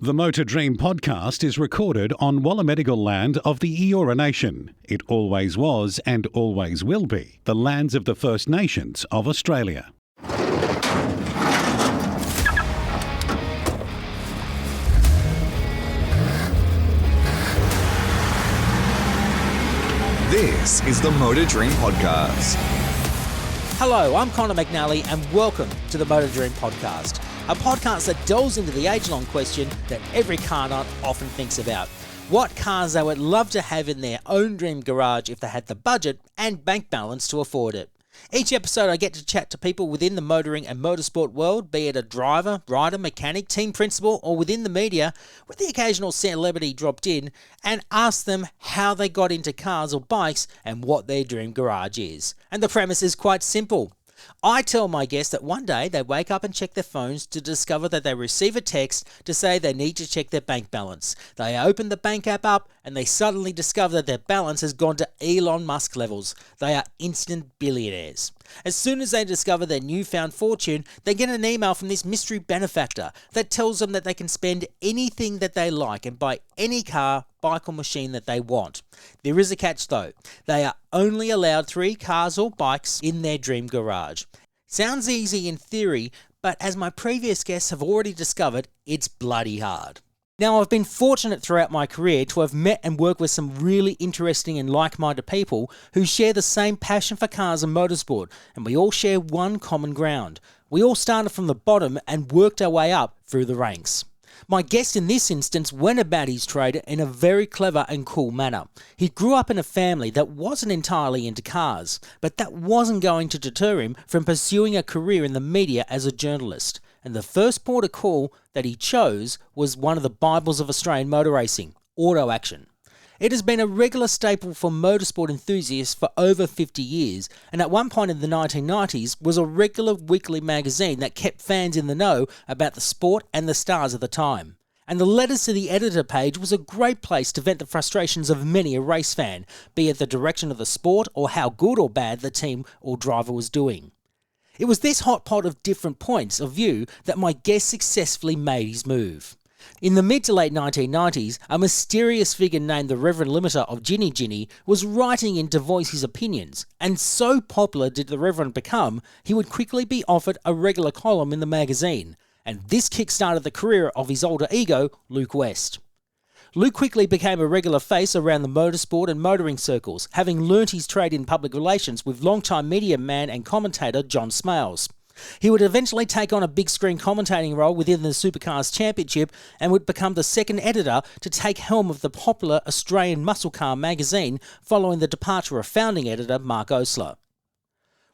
The Motor Dream podcast is recorded on Wallamedigal land of the Eora Nation. It always was and always will be the lands of the First Nations of Australia. This is the Motor Dream podcast. Hello, I'm Connor McNally and welcome to the Motor Dream podcast, a podcast that delves into the age-long question that every car nut often thinks about. What cars they would love to have in their own dream garage if they had the budget and bank balance to afford it. Each episode I get to chat to people within the motoring and motorsport world, be it a driver, rider, mechanic, team principal or within the media, with the occasional celebrity dropped in, and ask them how they got into cars or bikes and what their dream garage is. And the premise is quite simple. I tell my guests that one day they wake up and check their phones to discover that they receive a text to say they need to check their bank balance. They open the bank app up and they suddenly discover that their balance has gone to Elon Musk levels. They are instant billionaires. As soon as they discover their newfound fortune, they get an email from this mystery benefactor that tells them that they can spend anything that they like and buy any car, bike or machine that they want. There is a catch though. They are only allowed 3 cars or bikes in their dream garage. Sounds easy in theory, but as my previous guests have already discovered, it's bloody hard. Now, I've been fortunate throughout my career to have met and worked with some really interesting and like-minded people who share the same passion for cars and motorsport, and we all share one common ground. We all started from the bottom and worked our way up through the ranks. My guest in this instance went about his trade in a very clever and cool manner. He grew up in a family that wasn't entirely into cars, but that wasn't going to deter him from pursuing a career in the media as a journalist. And the first port of call that he chose was one of the Bibles of Australian motor racing, Auto Action. It has been a regular staple for motorsport enthusiasts for over 50 years, and at one point in the 1990s was a regular weekly magazine that kept fans in the know about the sport and the stars of the time. And the letters to the editor page was a great place to vent the frustrations of many a race fan, be it the direction of the sport or how good or bad the team or driver was doing. It was this hot pot of different points of view that my guest successfully made his move. In the mid to late 1990s, a mysterious figure named the Reverend of Ghinni was writing in to voice his opinions, and so popular did the Reverend become, he would quickly be offered a regular column in the magazine, and this kick-started the career of his alter ego, Luke West. Luke quickly became a regular face around the motorsport and motoring circles, having learnt his trade in public relations with longtime media man and commentator John Smales. He would eventually take on a big screen commentating role within the Supercars Championship and would become the second editor to take helm of the popular Australian muscle car magazine following the departure of founding editor Mark Osler.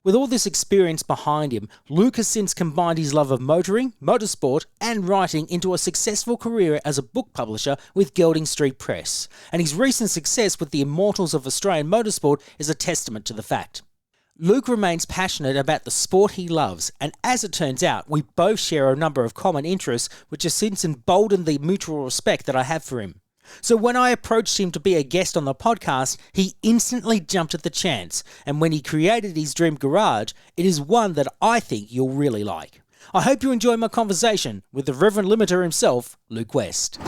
With all this experience behind him, Luke has since combined his love of motoring, motorsport and writing into a successful career as a book publisher with Gelding Street Press, and his recent success with the Immortals of Australian Motorsport is a testament to the fact. Luke remains passionate about the sport he loves, and as it turns out, we both share a number of common interests which has since emboldened the mutual respect that I have for him. So when I approached him to be a guest on the podcast, he instantly jumped at the chance, and when he created his dream garage, it is one that I think you'll really like. I hope you enjoy my conversation with the Reverend Limiter himself, Luke West.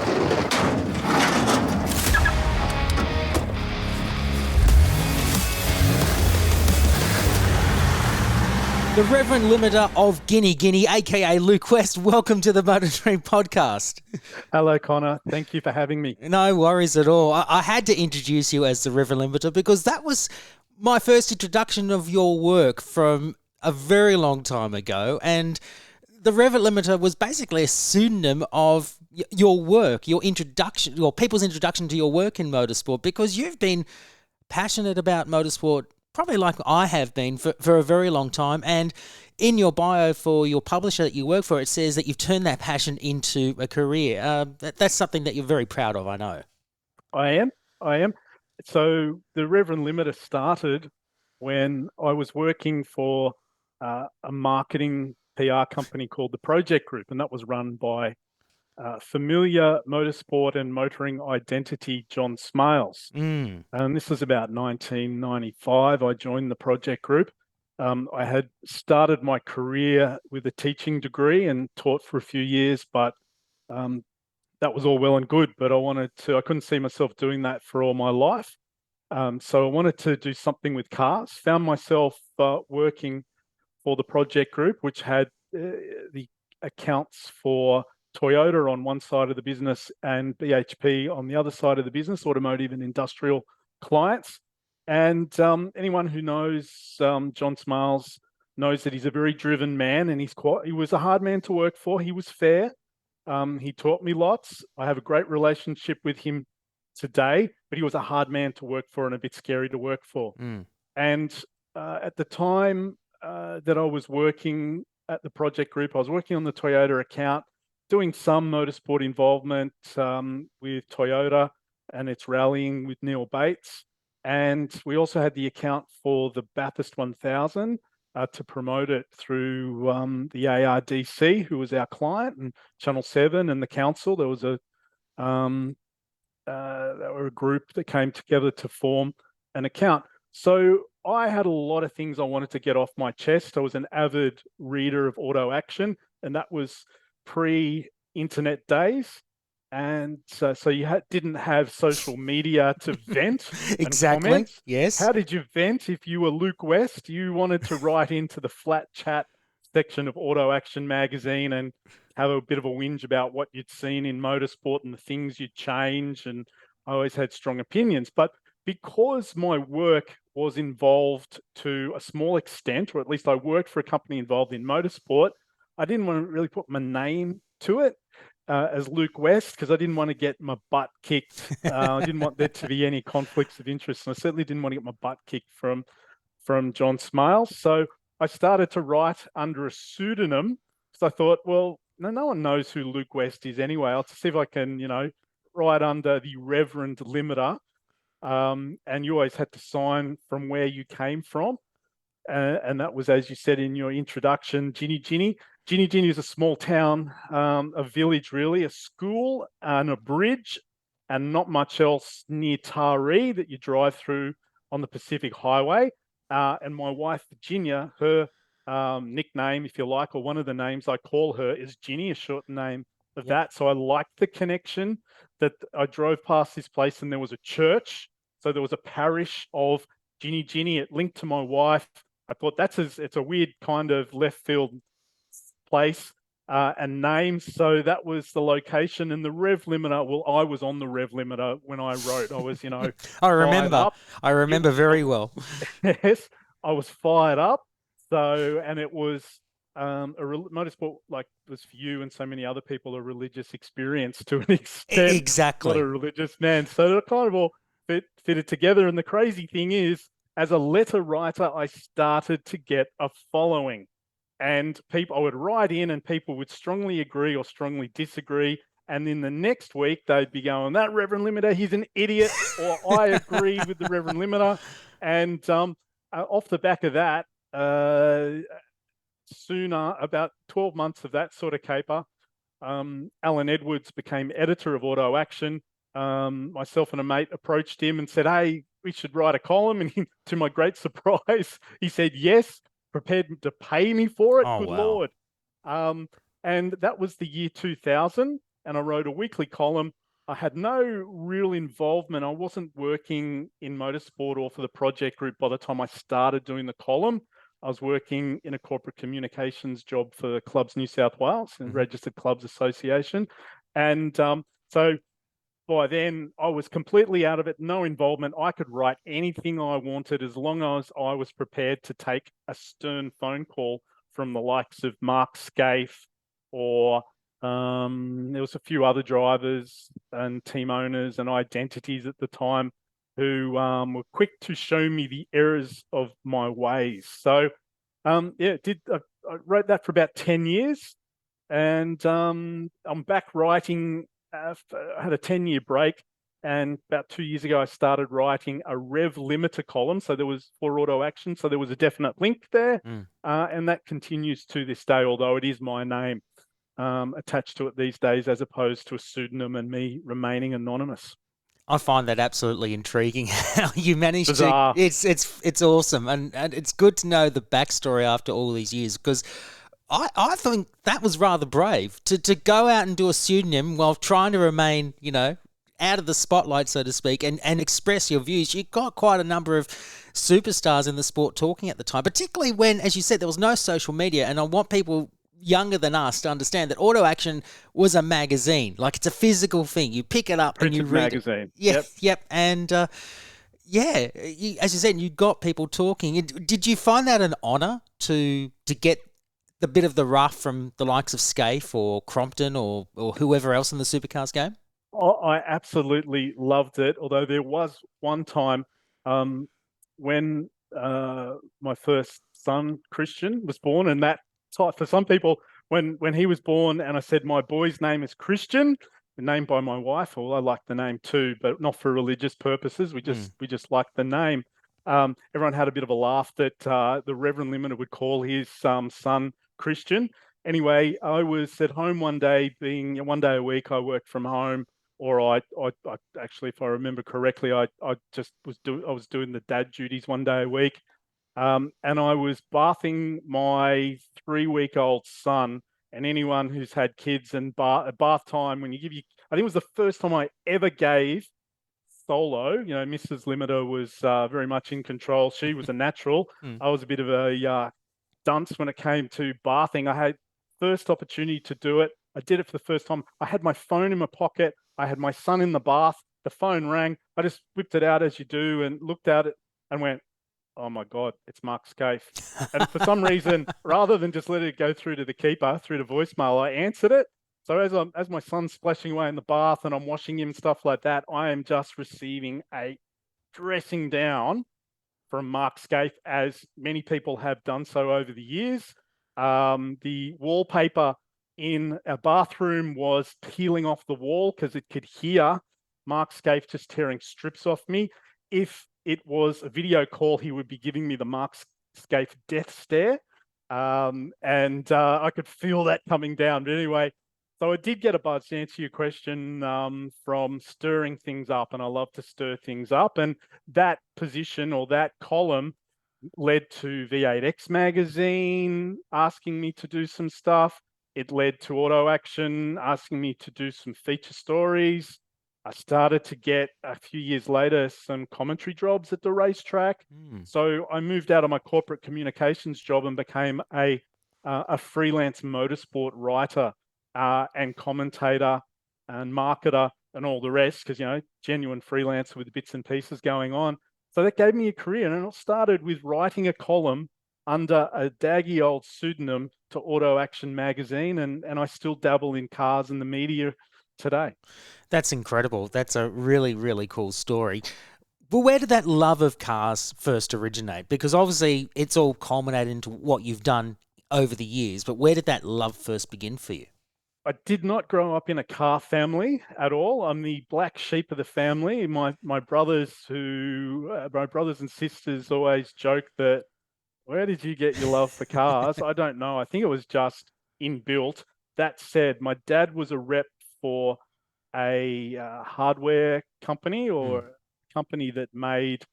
The Reverend Limiter of Ghinni, aka Luke West, welcome to the Motor Dream podcast. Hello, Connor. Thank you for having me. No worries at all. I had to introduce you as the Reverend Limiter because that was my first introduction of your work from a very long time ago. And the Reverend Limiter was basically a pseudonym of your work, your introduction, or people's introduction to your work in motorsport, because you've been passionate about motorsport probably like I have been for a very long time. And in your bio for your publisher that you work for, it says that you've turned that passion into a career. That's something that you're very proud of, I know. I am. So the Reverend Limiter started when I was working for a marketing PR company called the Project Group, and that was run by familiar motorsport and motoring identity John Smales. And this was about 1995. I joined the Project Group. I had started my career with a teaching degree and taught for a few years, but that was all well and good, but I couldn't see myself doing that for all my life. So I wanted to do something with cars. Found myself working for the project group, which had the accounts for Toyota on one side of the business and BHP on the other side of the business, automotive and industrial clients. And anyone who knows John Smiles knows that he's a very driven man, and he was a hard man to work for. He was fair. He taught me lots. I have a great relationship with him today, but he was a hard man to work for and a bit scary to work for. And at the time that I was working at the project group, I was working on the Toyota account, doing some motorsport involvement with Toyota and its rallying with Neil Bates. And we also had the account for the Bathurst 1000 to promote it through the ARDC, who was our client, and Channel 7 and the council. There was a group that came together to form an account. So I had a lot of things I wanted to get off my chest. I was an avid reader of Auto Action, and that was pre-internet days. And so you didn't have social media to vent. Exactly. Comment. Yes. How did you vent if you were Luke West? You wanted to write into the flat chat section of Auto Action magazine and have a bit of a whinge about what you'd seen in motorsport and the things you'd change. And I always had strong opinions. But because my work was involved to a small extent, or at least I worked for a company involved in motorsport, I didn't want to really put my name to it as Luke West, because I didn't want to get my butt kicked. I didn't want there to be any conflicts of interest, and I certainly didn't want to get my butt kicked from John Smiles. So I started to write under a pseudonym, because I thought, well, no one knows who Luke West is anyway. I'll see if I can, write under the Reverend limiter. And you always had to sign from where you came from. And that was, as you said in your introduction, Ghinni. Ghinni is a small town, a village really, a school and a bridge, and not much else near Taree that you drive through on the Pacific Highway. And my wife, Virginia, her nickname, if you like, or one of the names I call her is Ghinni, a short name of that. So I liked the connection that I drove past this place and there was a church. So there was a parish of Ghinni. It linked to my wife. I thought it's a weird kind of left field place and name. So that was the location. And the rev limiter, well, I was on the rev limiter when I wrote. I was, I remember very well. Yes, I was fired up. So, and it was motorsport, like was for you and so many other people, a religious experience to an extent. Exactly. Not a religious man. So it kind of all fitted together. And the crazy thing is, as a letter writer, I started to get a following. And I would write in and people would strongly agree or strongly disagree. And then the next week, they'd be going, that Reverend Limiter, he's an idiot, or I agree with the Reverend Limiter. And off the back of that, about 12 months of that sort of caper, Alan Edwards became editor of Auto Action. Myself and a mate approached him and said, hey, we should write a column. And to my great surprise, he said yes, prepared to pay me for it. Oh, Good wow. Lord. And that was the year 2000. And I wrote a weekly column. I had no real involvement. I wasn't working in motorsport or for the project group by the time I started doing the column. I was working in a corporate communications job for Clubs New South Wales and Registered Clubs Association. And so by then I was completely out of it, no involvement. I could write anything I wanted as long as I was prepared to take a stern phone call from the likes of Mark Scaife, or there was a few other drivers and team owners and identities at the time who were quick to show me the errors of my ways. So I wrote that for about 10 years, and I'm back writing. I had a 10-year break, and about 2 years ago I started writing a rev limiter column. So there was for Auto Action, so there was a definite link there, and that continues to this day, although it is my name attached to it these days, as opposed to a pseudonym and me remaining anonymous. I find that absolutely intriguing how you managed Bizarre. to. It's awesome, and it's good to know the backstory after all these years, because I think that was rather brave to go out and do a pseudonym while trying to remain, out of the spotlight, so to speak, and express your views. You got quite a number of superstars in the sport talking at the time, particularly when, as you said, there was no social media. And I want people younger than us to understand that Auto Action was a magazine. Like, it's a physical thing. You pick it up and you read magazine. it. Yep. And as you said, you got people talking. Did you find that an honour to get the bit of the rough from the likes of Scaife or Crompton or whoever else in the Supercars game? I absolutely loved it. Although there was one time when my first son, Christian, was born, and that for some people, when he was born and I said my boy's name is Christian, named by my wife, although I like the name too, but not for religious purposes. We just like the name. Everyone had a bit of a laugh that the Reverend Limited would call his son Christian. Anyway, I was at home one day a week, I worked from home, or I actually, if I remember correctly, I was doing the dad duties one day a week. And I was bathing my 3-week-old son. And anyone who's had kids and bath time, I think it was the first time I ever gave solo. Mrs. Limiter was very much in control. She was a natural. I was a bit of a dunce when it came to bathing. I had first opportunity to do it. I did it for the first time. I had my phone in my pocket. I had my son in the bath. The phone rang. I just whipped it out as you do and looked at it and went, oh my God, it's Mark Scaife. And for some reason, rather than just let it go through to the keeper, through to voicemail, I answered it. So as my son's splashing away in the bath and I'm washing him, stuff like that, I am just receiving a dressing down from Mark Scaife, as many people have done so over the years. The wallpaper in our bathroom was peeling off the wall because it could hear Mark Scaife just tearing strips off me. If it was a video call, he would be giving me the Mark Scaife death stare. And I could feel that coming down. But anyway, so I did get a buzz to answer your question from stirring things up, and I love to stir things up. And that position or that column led to V8X magazine asking me to do some stuff. It led to Auto Action asking me to do some feature stories. I started to get, a few years later, some commentary jobs at the racetrack. So I moved out of my corporate communications job and became a freelance motorsport writer and commentator and marketer and all the rest, because, genuine freelancer with bits and pieces going on. So that gave me a career. And it started with writing a column under a daggy old pseudonym to Auto Action magazine. And I still dabble in cars and the media today. That's incredible. That's a really, really cool story. But where did that love of cars first originate? Because obviously it's all culminated into what you've done over the years, but where did that love first begin for you? I did not grow up in a car family at all. I'm the black sheep of the family. My brothers and sisters always joke that, where did you get your love for cars? I don't know. I think it was just inbuilt. That said, my dad was a rep for a hardware company or a company that made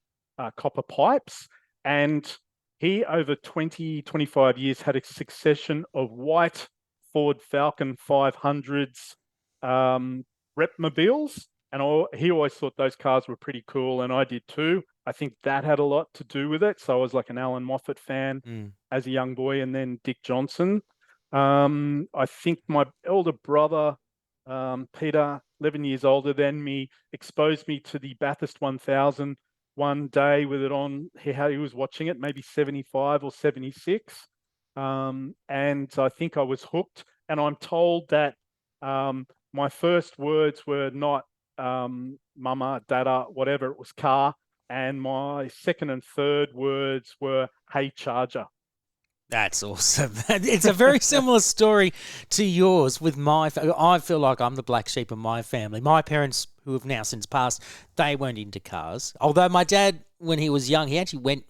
copper pipes. And he, over 25 years, had a succession of white Ford Falcon 500s repmobiles. And he always thought those cars were pretty cool, and I did too. I think that had a lot to do with it. So I was like an Alan Moffat fan as a young boy, and then Dick Johnson. I think my elder brother, Peter, 11 years older than me, exposed me to the Bathurst 1000 one day with it on. He was watching it, maybe 75 or 76. And I think I was hooked. And I'm told that my first words were not mama, dada, whatever, it was car. And my second and third words were, hey, charger. That's awesome. It's a very similar story to yours with I feel like I'm the black sheep of my family. My parents, who have now since passed, they weren't into cars. Although my dad, when he was young, he actually went,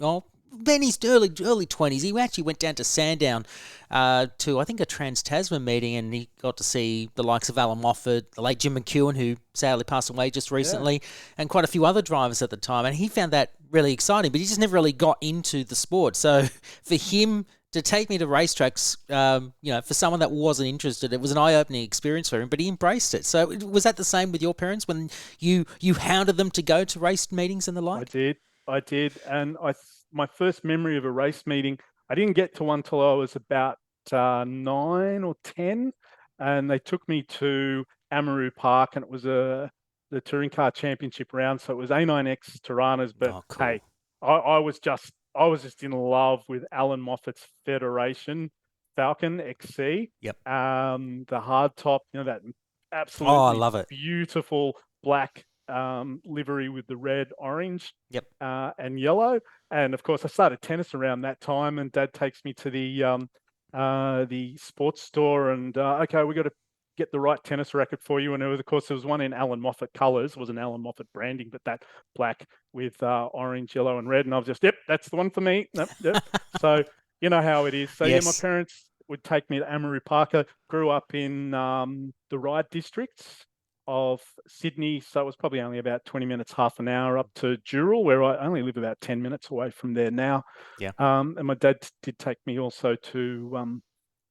then his early 20s, he actually went down to Sandown to, I think, a Trans-Tasman meeting, and he got to see the likes of Alan Moffat, the late Jim McEwen, who sadly passed away just recently, and quite a few other drivers at the time. And he found that really exciting, but he just never really got into the sport. So for him to take me to racetracks, for someone that wasn't interested. It was an eye-opening experience for him, but he embraced it. So was that the same with your parents when you hounded them to go to race meetings and the like? I did. And my first memory of a race meeting, I didn't get to one till I was about 9 or 10. And they took me to Amaru Park, and it was the Touring Car Championship round. So it was A9X Tiranas. But cool. hey, I was just in love with Alan Moffat's Federation Falcon XC. Yep. The hard top, that absolutely I love it. Beautiful black livery with the red, orange, yep, and yellow. And of course, I started tennis around that time, and Dad takes me to the sports store, and okay, we got to get the right tennis racket for you. And of course, there was one in Alan Moffat colours. It wasn't Alan Moffat branding, but that black with orange, yellow, and red. And I was just, yep, that's the one for me. Yep. So you know how it is. So yes. Yeah, my parents would take me to Amaru Park. I grew up in the Ryde districts of Sydney, so it was probably only about 20 minutes, half an hour up to Dural, where I only live about 10 minutes away from there now. Yeah. And my dad did take me also to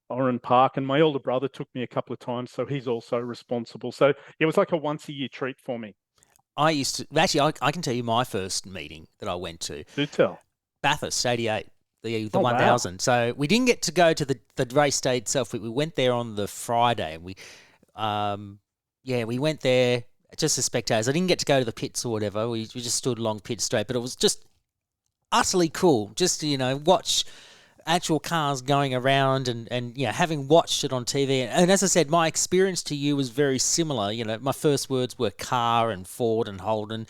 Oran Park, and my older brother took me a couple of times, so he's also responsible. So it was like a once-a-year treat for me. I used to actually. I can tell you my first meeting that I went to. Do tell. Bathurst, 88, the 1000. Wow. So we didn't get to go to the race day itself. We went there on the Friday, and we went there just as spectators. I didn't get to go to the pits or whatever. We just stood along pit straight, but it was just utterly cool just to, watch actual cars going around and having watched it on TV. And as I said, my experience to you was very similar. My first words were car and Ford and Holden.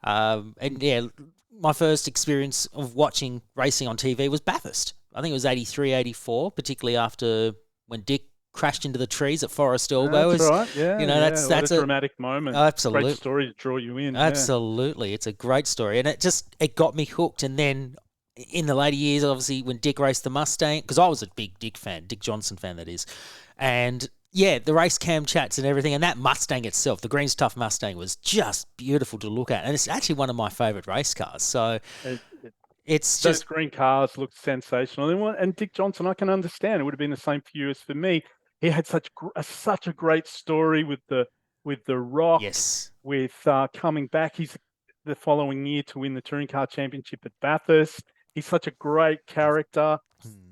My first experience of watching racing on TV was Bathurst. I think it was 83, 84, particularly after when Dick crashed into the trees at Forest Elbow. That's right. Yeah. That's a dramatic moment. Absolutely. Great story to draw you in. Absolutely. Yeah. It's a great story. And it got me hooked. And then in the later years, obviously, when Dick raced the Mustang, because I was a big Dick fan, Dick Johnson fan, that is. And yeah, the race cam chats and everything. And that Mustang itself, the Green Stuff Mustang, was just beautiful to look at. And it's actually one of my favourite race cars. So it's those just... green cars look sensational. And Dick Johnson, I can understand. It would have been the same for you as for me. He had such a great story with the Rock. Yes. With coming back, he's the following year to win the Touring Car Championship at Bathurst. He's such a great character,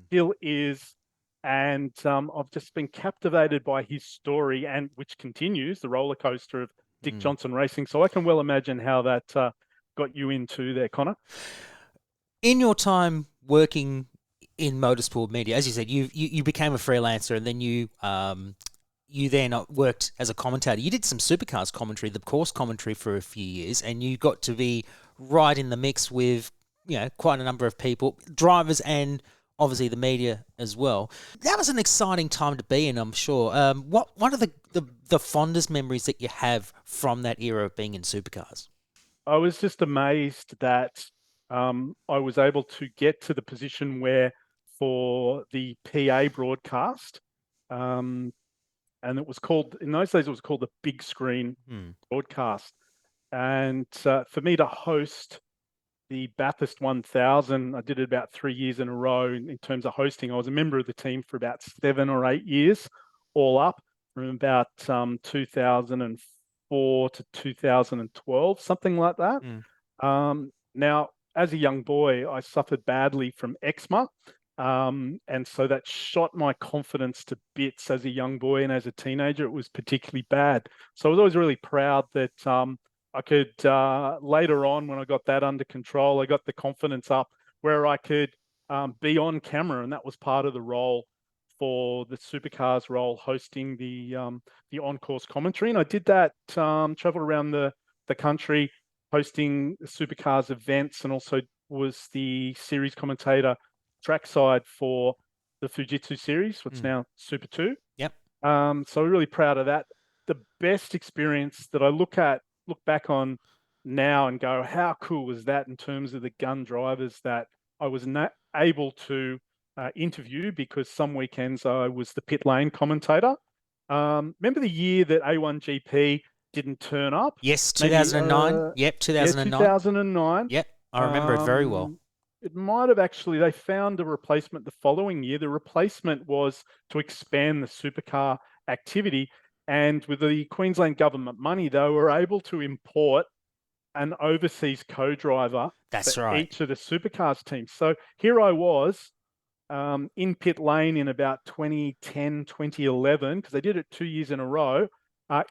still is, and I've just been captivated by his story, and which continues, the roller coaster of Dick Johnson racing. So I can well imagine how that got you into there, Connor. In your time working in motorsport media, as you said, you became a freelancer, and then you then worked as a commentator. You did some Supercars commentary, the course commentary, for a few years, and you got to be right in the mix with quite a number of people, drivers, and obviously the media as well. That was an exciting time to be in, I'm sure. What are the fondest memories that you have from that era of being in Supercars? I was just amazed that I was able to get to the position where, for the PA broadcast, and it was called, in those days, it was called the big screen broadcast. And for me to host the Bathurst 1000, I did it about 3 years in a row in terms of hosting. I was a member of the team for about 7 or 8 years, all up, from about 2004 to 2012, something like that. Now, as a young boy, I suffered badly from eczema. And so that shot my confidence to bits as a young boy, and as a teenager, it was particularly bad. So I was always really proud that I could, later on, when I got that under control, I got the confidence up where I could be on camera, and that was part of the role for the Supercars role, hosting the on-course commentary. And I did that, traveled around the country, hosting Supercars events, and also was the series commentator trackside for the Fujitsu series, what's now Super 2. Yep. So I'm really proud of that. The best experience that I look back on now and go, how cool was that, in terms of the gun drivers that I was able to interview, because some weekends I was the pit lane commentator. Remember the year that A1GP didn't turn up? Yes, 2009. Yep, 2009. Yeah, 2009. Yep, I remember it very well. It might have actually, they found a replacement the following year. The replacement was to expand the supercar activity. And with the Queensland government money, they were able to import an overseas co-driver That's for right. each of the supercars teams. So here I was in pit lane in about 2010, 2011, because they did it 2 years in a row,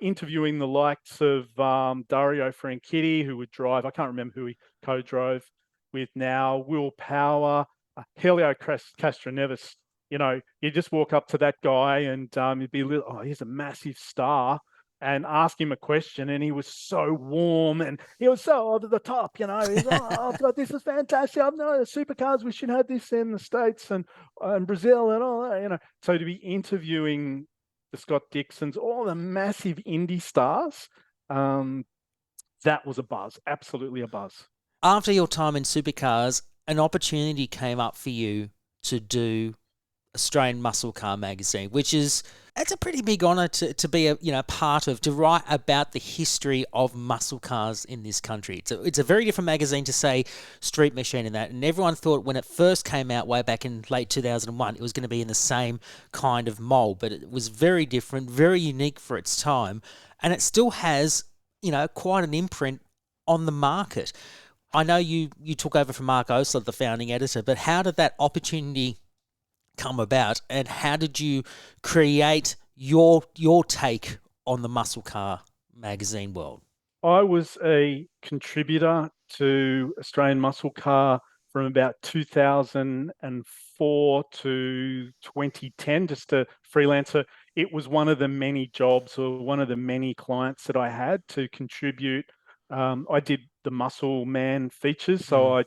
interviewing the likes of Dario Franchitti, who would drive, I can't remember who he co-drove with now, Will Power, Helio Castroneves. You know, you just walk up to that guy and you'd be a little, oh, he's a massive star, and ask him a question, and he was so warm and he was so over the top, you know. He's, oh, God, this is fantastic. I've known the supercars, we should have this in the States and Brazil and all that, you know. So to be interviewing the Scott Dixons, all the massive indie stars, that was a buzz, absolutely a buzz. After your time in supercars, an opportunity came up for you to do Australian Muscle Car magazine, which is, it's a pretty big honour to be a part of, to write about the history of muscle cars in this country. It's a very different magazine to, say, Street Machine and that. And everyone thought when it first came out way back in late 2001, it was going to be in the same kind of mould, but it was very different, very unique for its time, and it still has, quite an imprint on the market. I know you took over from Mark Osler, the founding editor, but how did that opportunity come about, and how did you create your take on the muscle car magazine world? I was a contributor to Australian Muscle Car from about 2004 to 2010, just a freelancer. It was one of the many jobs, or one of the many clients that I had to contribute. I did the Muscle Man features, so I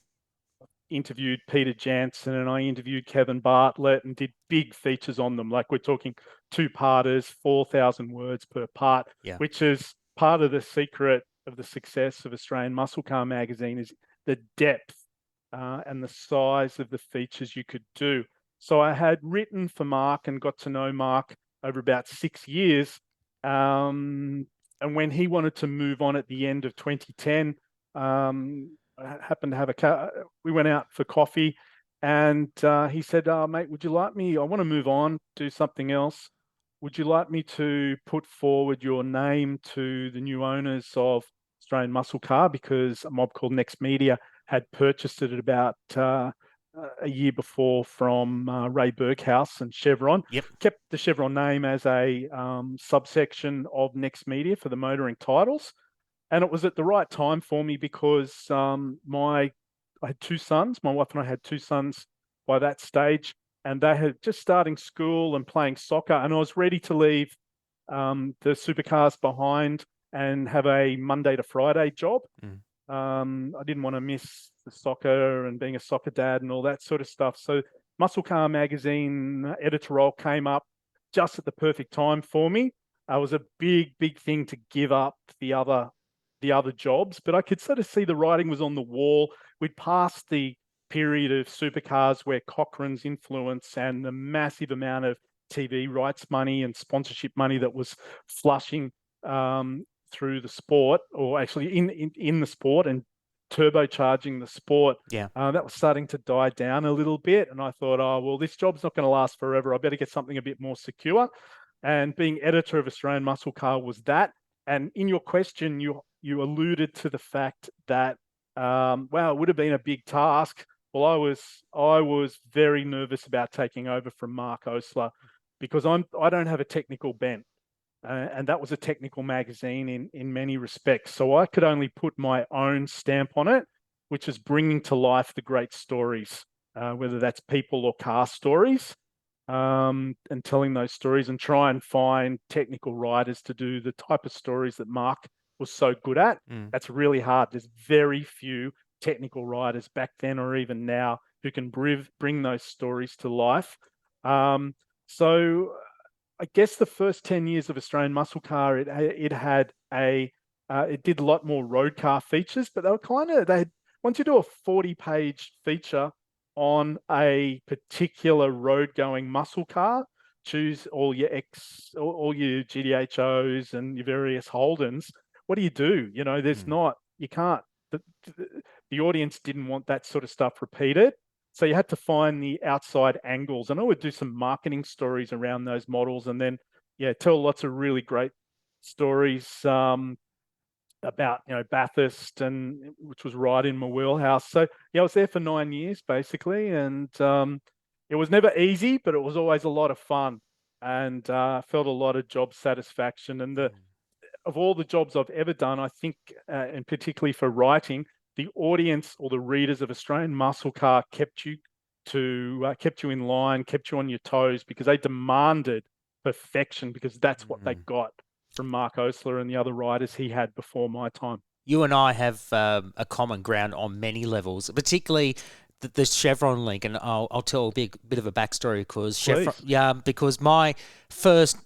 interviewed Peter Jansen and I interviewed Kevin Bartlett and did big features on them. Like, we're talking 2-parters, 4,000 words per part, which is part of the secret of the success of Australian Muscle Car magazine, is the depth and the size of the features you could do. So I had written for Mark and got to know Mark over about 6 years. And when he wanted to move on at the end of 2010, I happened to have we went out for coffee, and he said, mate, would you like me, I want to move on, do something else. Would you like me to put forward your name to the new owners of Australian Muscle Car? Because a mob called Next Media had purchased it at about a year before from Ray Berghaus and Chevron. Kept the Chevron name as a subsection of Next Media for the motoring titles. And it was at the right time for me because I had 2 sons. My wife and I had 2 sons by that stage, and they had just starting school and playing soccer. And I was ready to leave the supercars behind and have a Monday to Friday job. I didn't want to miss the soccer and being a soccer dad and all that sort of stuff. So Muscle Car magazine editor role came up just at the perfect time for me. It was a big, big thing to give up the other jobs, but I could sort of see the writing was on the wall. We'd passed the period of supercars where Cochrane's influence and the massive amount of TV rights money and sponsorship money that was flushing through the sport, or actually in the sport and turbocharging the sport. That was starting to die down a little bit. And I thought, oh, well, this job's not going to last forever. I better get something a bit more secure. And being editor of Australian Muscle Car was that. And in your question, you alluded to the fact that, wow, it would have been a big task. Well, I was very nervous about taking over from Mark Osler, because I don't have a technical bent. And that was a technical magazine in many respects. So I could only put my own stamp on it, which is bringing to life the great stories, whether that's people or car stories, and telling those stories, and try and find technical writers to do the type of stories that Mark was so good at. That's really hard. There's very few technical writers back then or even now who can bring those stories to life. So I guess the first 10 years of Australian Muscle Car, it did a lot more road car features, but once you do a 40-page feature on a particular road-going muscle car, choose all your GDHOs and your various Holdens. What do? There's not, you can't, the audience didn't want that sort of stuff repeated. So you had to find the outside angles. And I would do some marketing stories around those models, and then, tell lots of really great stories about, Bathurst, and which was right in my wheelhouse. So I was there for 9 years basically, and it was never easy, but it was always a lot of fun, and felt a lot of job satisfaction. And of all the jobs I've ever done, I think, and particularly for writing, the audience or the readers of Australian Muscle Car kept you in line, kept you on your toes, because they demanded perfection, because that's what they got from Mark Osler and the other writers he had before my time. You and I have a common ground on many levels, particularly the Chevron link, and I'll tell a bit of a backstory, because because my first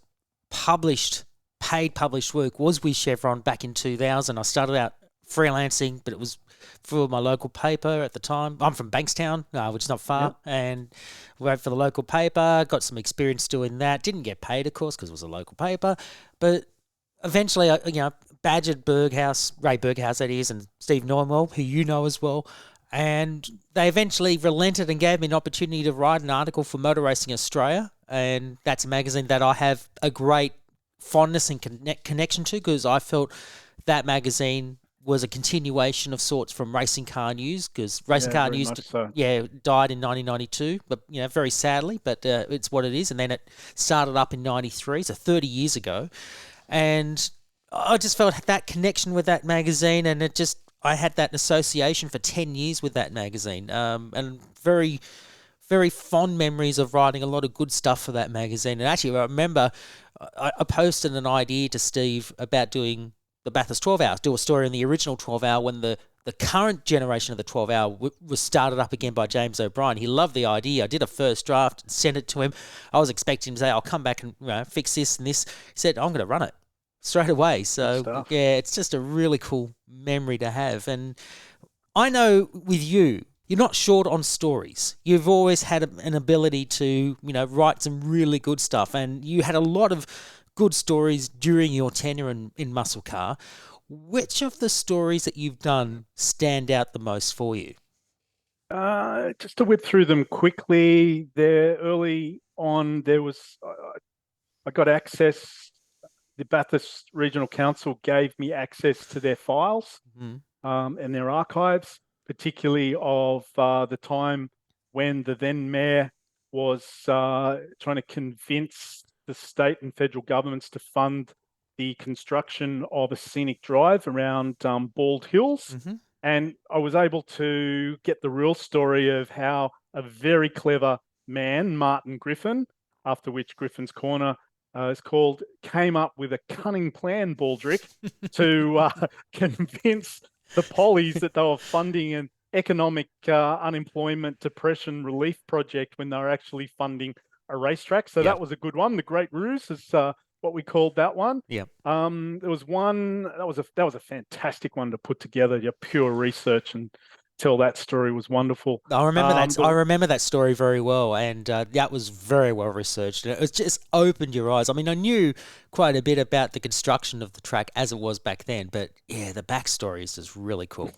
paid published work was with Chevron back in 2000. I started out freelancing, but it was for my local paper at the time. I'm from Bankstown, which is not far, and wrote for the local paper, got some experience doing that. Didn't get paid, of course, because it was a local paper, but eventually, I badgered Ray Berghaus, that is, and Steve Neumel, who you know as well, and they eventually relented and gave me an opportunity to write an article for Motor Racing Australia, and that's a magazine that I have a great fondness and connection to, because I felt that magazine was a continuation of sorts from Racing Car News, because Racing Car News died in 1992, but very sadly, but it's what it is. And then it started up in 93, so 30 years ago, and I just felt that connection with that magazine, and I had that association for 10 years with that magazine, and very, very fond memories of writing a lot of good stuff for that magazine. And actually, I remember I posted an idea to Steve about doing the Bathurst 12 Hours, do a story in the original 12 Hour when the current generation of the 12 Hour was started up again by James O'Brien. He loved the idea. I did a first draft and sent it to him. I was expecting him to say, I'll come back and fix this and this. He said, I'm going to run it straight away. So, it's just a really cool memory to have. And I know with you, you're not short on stories. You've always had an ability to, write some really good stuff. And you had a lot of good stories during your tenure in Muscle Car. Which of the stories that you've done stand out the most for you? Just to whip through them quickly, there early on, I got access. The Bathurst Regional Council gave me access to their files and their archives, particularly of the time when the then mayor was trying to convince the state and federal governments to fund the construction of a scenic drive around Bald Hills. And I was able to get the real story of how a very clever man, Martin Griffin, after which Griffin's Corner is called, came up with a cunning plan, Baldrick, to convince the pollies that they were funding an economic unemployment depression relief project when they were actually funding a racetrack. So that was a good one. The Great Ruse is what we called that one. There was one that was a fantastic one to put together. Your pure research and tell that story was wonderful. I remember that. I remember that story very well, and that was very well researched. It just opened your eyes. I mean, I knew quite a bit about the construction of the track as it was back then, but the backstory is just really cool.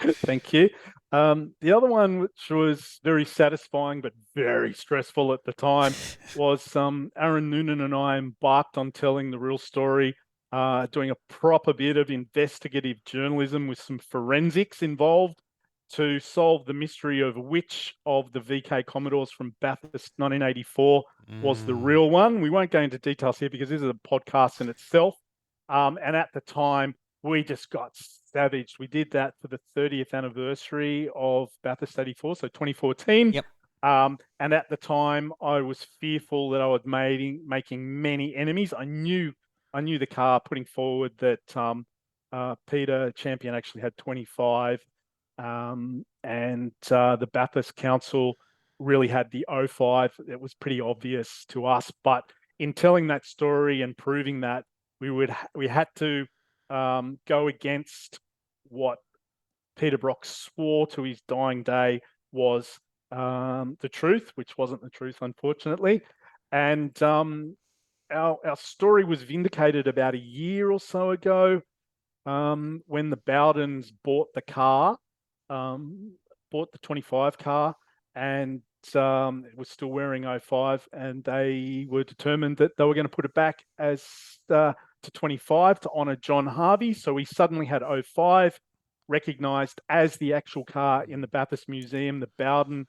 Thank you. The other one, which was very satisfying but very stressful at the time, was Aaron Noonan and I embarked on telling the real story, doing a proper bit of investigative journalism with some forensics involved to solve the mystery of which of the VK Commodores from Bathurst 1984 was the real one. We won't go into details here because this is a podcast in itself. And at the time, we just got savaged. We did that for the 30th anniversary of Bathurst 84, so 2014. And at the time, I was fearful that I was making many enemies. I knew the car putting forward that Peter Champion actually had 25. And the Bathurst Council really had the 05. It was pretty obvious to us. But in telling that story and proving that, we had to go against what Peter Brock swore to his dying day was the truth, which wasn't the truth, unfortunately. And our story was vindicated about a year or so ago when the Bowdens bought the car. bought the 25 car, and it was still wearing 05, and they were determined that they were going to put it back as to 25 to honour John Harvey. So we suddenly had 05 recognised as the actual car in the Bathurst Museum. The Bowden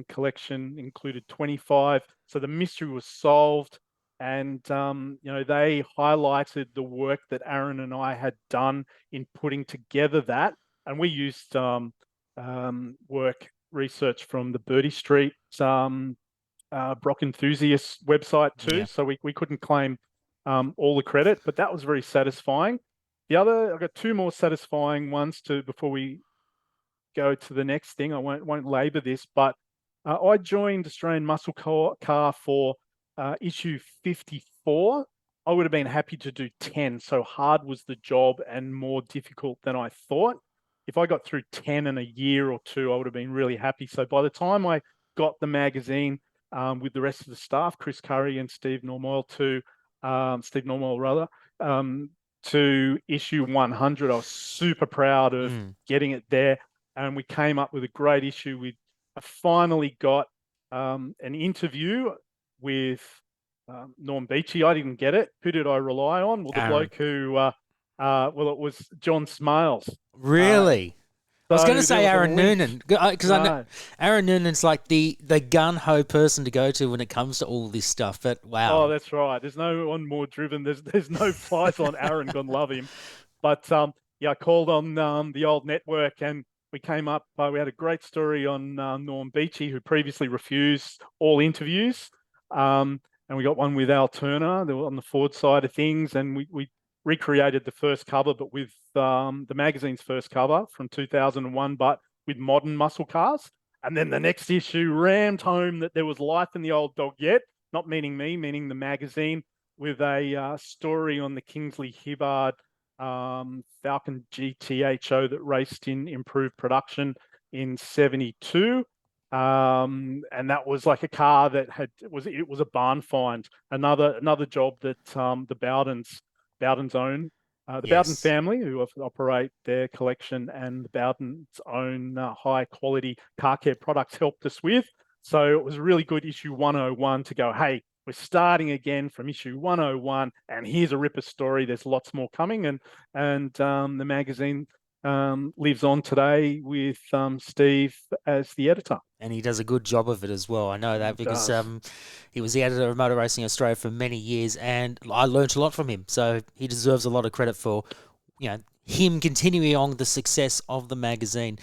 collection included 25. So the mystery was solved. And, they highlighted the work that Aaron and I had done in putting together that. And we used work research from the Birdie Street Brock Enthusiast website too. Yeah. So we couldn't claim all the credit, but that was very satisfying. I've got two more satisfying ones before we go to the next thing. I won't labour this, but I joined Australian Muscle Car for issue 54. I would have been happy to do 10. So hard was the job and more difficult than I thought. If I got through 10 in a year or two, I would have been really happy. So by the time I got the magazine with the rest of the staff, Chris Curry and Steve Normoyle to issue 100, I was super proud of getting it there. And we came up with a great issue. I finally got an interview with Norm Beachy. I didn't get it. Who did I rely on? Well, the Aaron. bloke who, it was John Smales. Really? I was going to say Aaron Noonan, because I know No. Aaron Noonan's like the gun-ho person to go to when it comes to all this stuff, but wow. Oh, that's right. There's no one more driven. There's no flies on Aaron. God love him. But I called on the old network, and we came up. We had a great story on Norm Beachy, who previously refused all interviews. And we got one with Al Turner on the Ford side of things, and we recreated the first cover, but with the magazine's first cover from 2001, but with modern muscle cars. And then the next issue rammed home that there was life in the old dog yet, not meaning me, meaning the magazine, with a story on the Kingsley Hibbard Falcon GTHO that raced in improved production in 72. And that was like a car that it was a barn find. Another job that the Bowden's own, the Bowden family, who operate their collection, and the Bowden's own high quality car care products helped us with. So it was a really good issue 101 to go, hey, we're starting again from issue 101, and here's a ripper story. There's lots more coming, and the magazine lives on today with Steve as the editor. And he does a good job of it as well. I know that because he was the editor of Motor Racing Australia for many years, and I learnt a lot from him. So he deserves a lot of credit for, him continuing on the success of the magazine.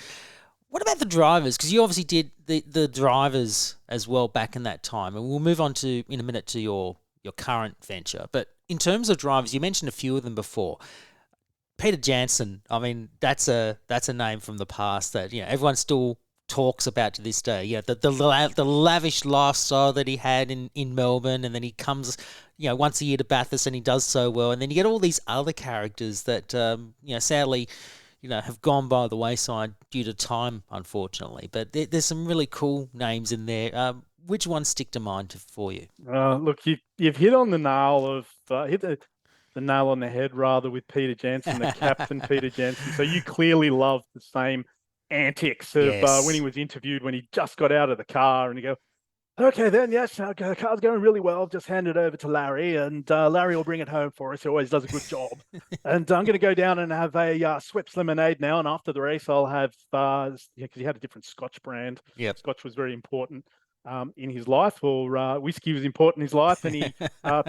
What about the drivers? Because you obviously did the drivers as well back in that time, and we'll move on to in a minute to your current venture. But in terms of drivers, you mentioned a few of them before. Peter Jansen, I mean, that's a name from the past that everyone still talks about to this day. The lavish lifestyle that he had in Melbourne, and then he comes once a year to Bathurst and he does so well, and then you get all these other characters that sadly have gone by the wayside due to time, unfortunately. But there's some really cool names in there. Which ones stick to mind for you? Look, you've hit on the nail of hit the nail on the head rather with Peter Jansen, the captain Peter Jansen. So you clearly love the same antics of when he was interviewed, when he just got out of the car, and you go, okay, then, yes, okay, the car's going really well. Just hand it over to Larry, and Larry will bring it home for us. He always does a good job. And I'm going to go down and have a Schweppes lemonade now, and after the race, I'll have, because he had a different Scotch brand. Yep. Scotch was very important in his life, or whiskey was important in his life, and he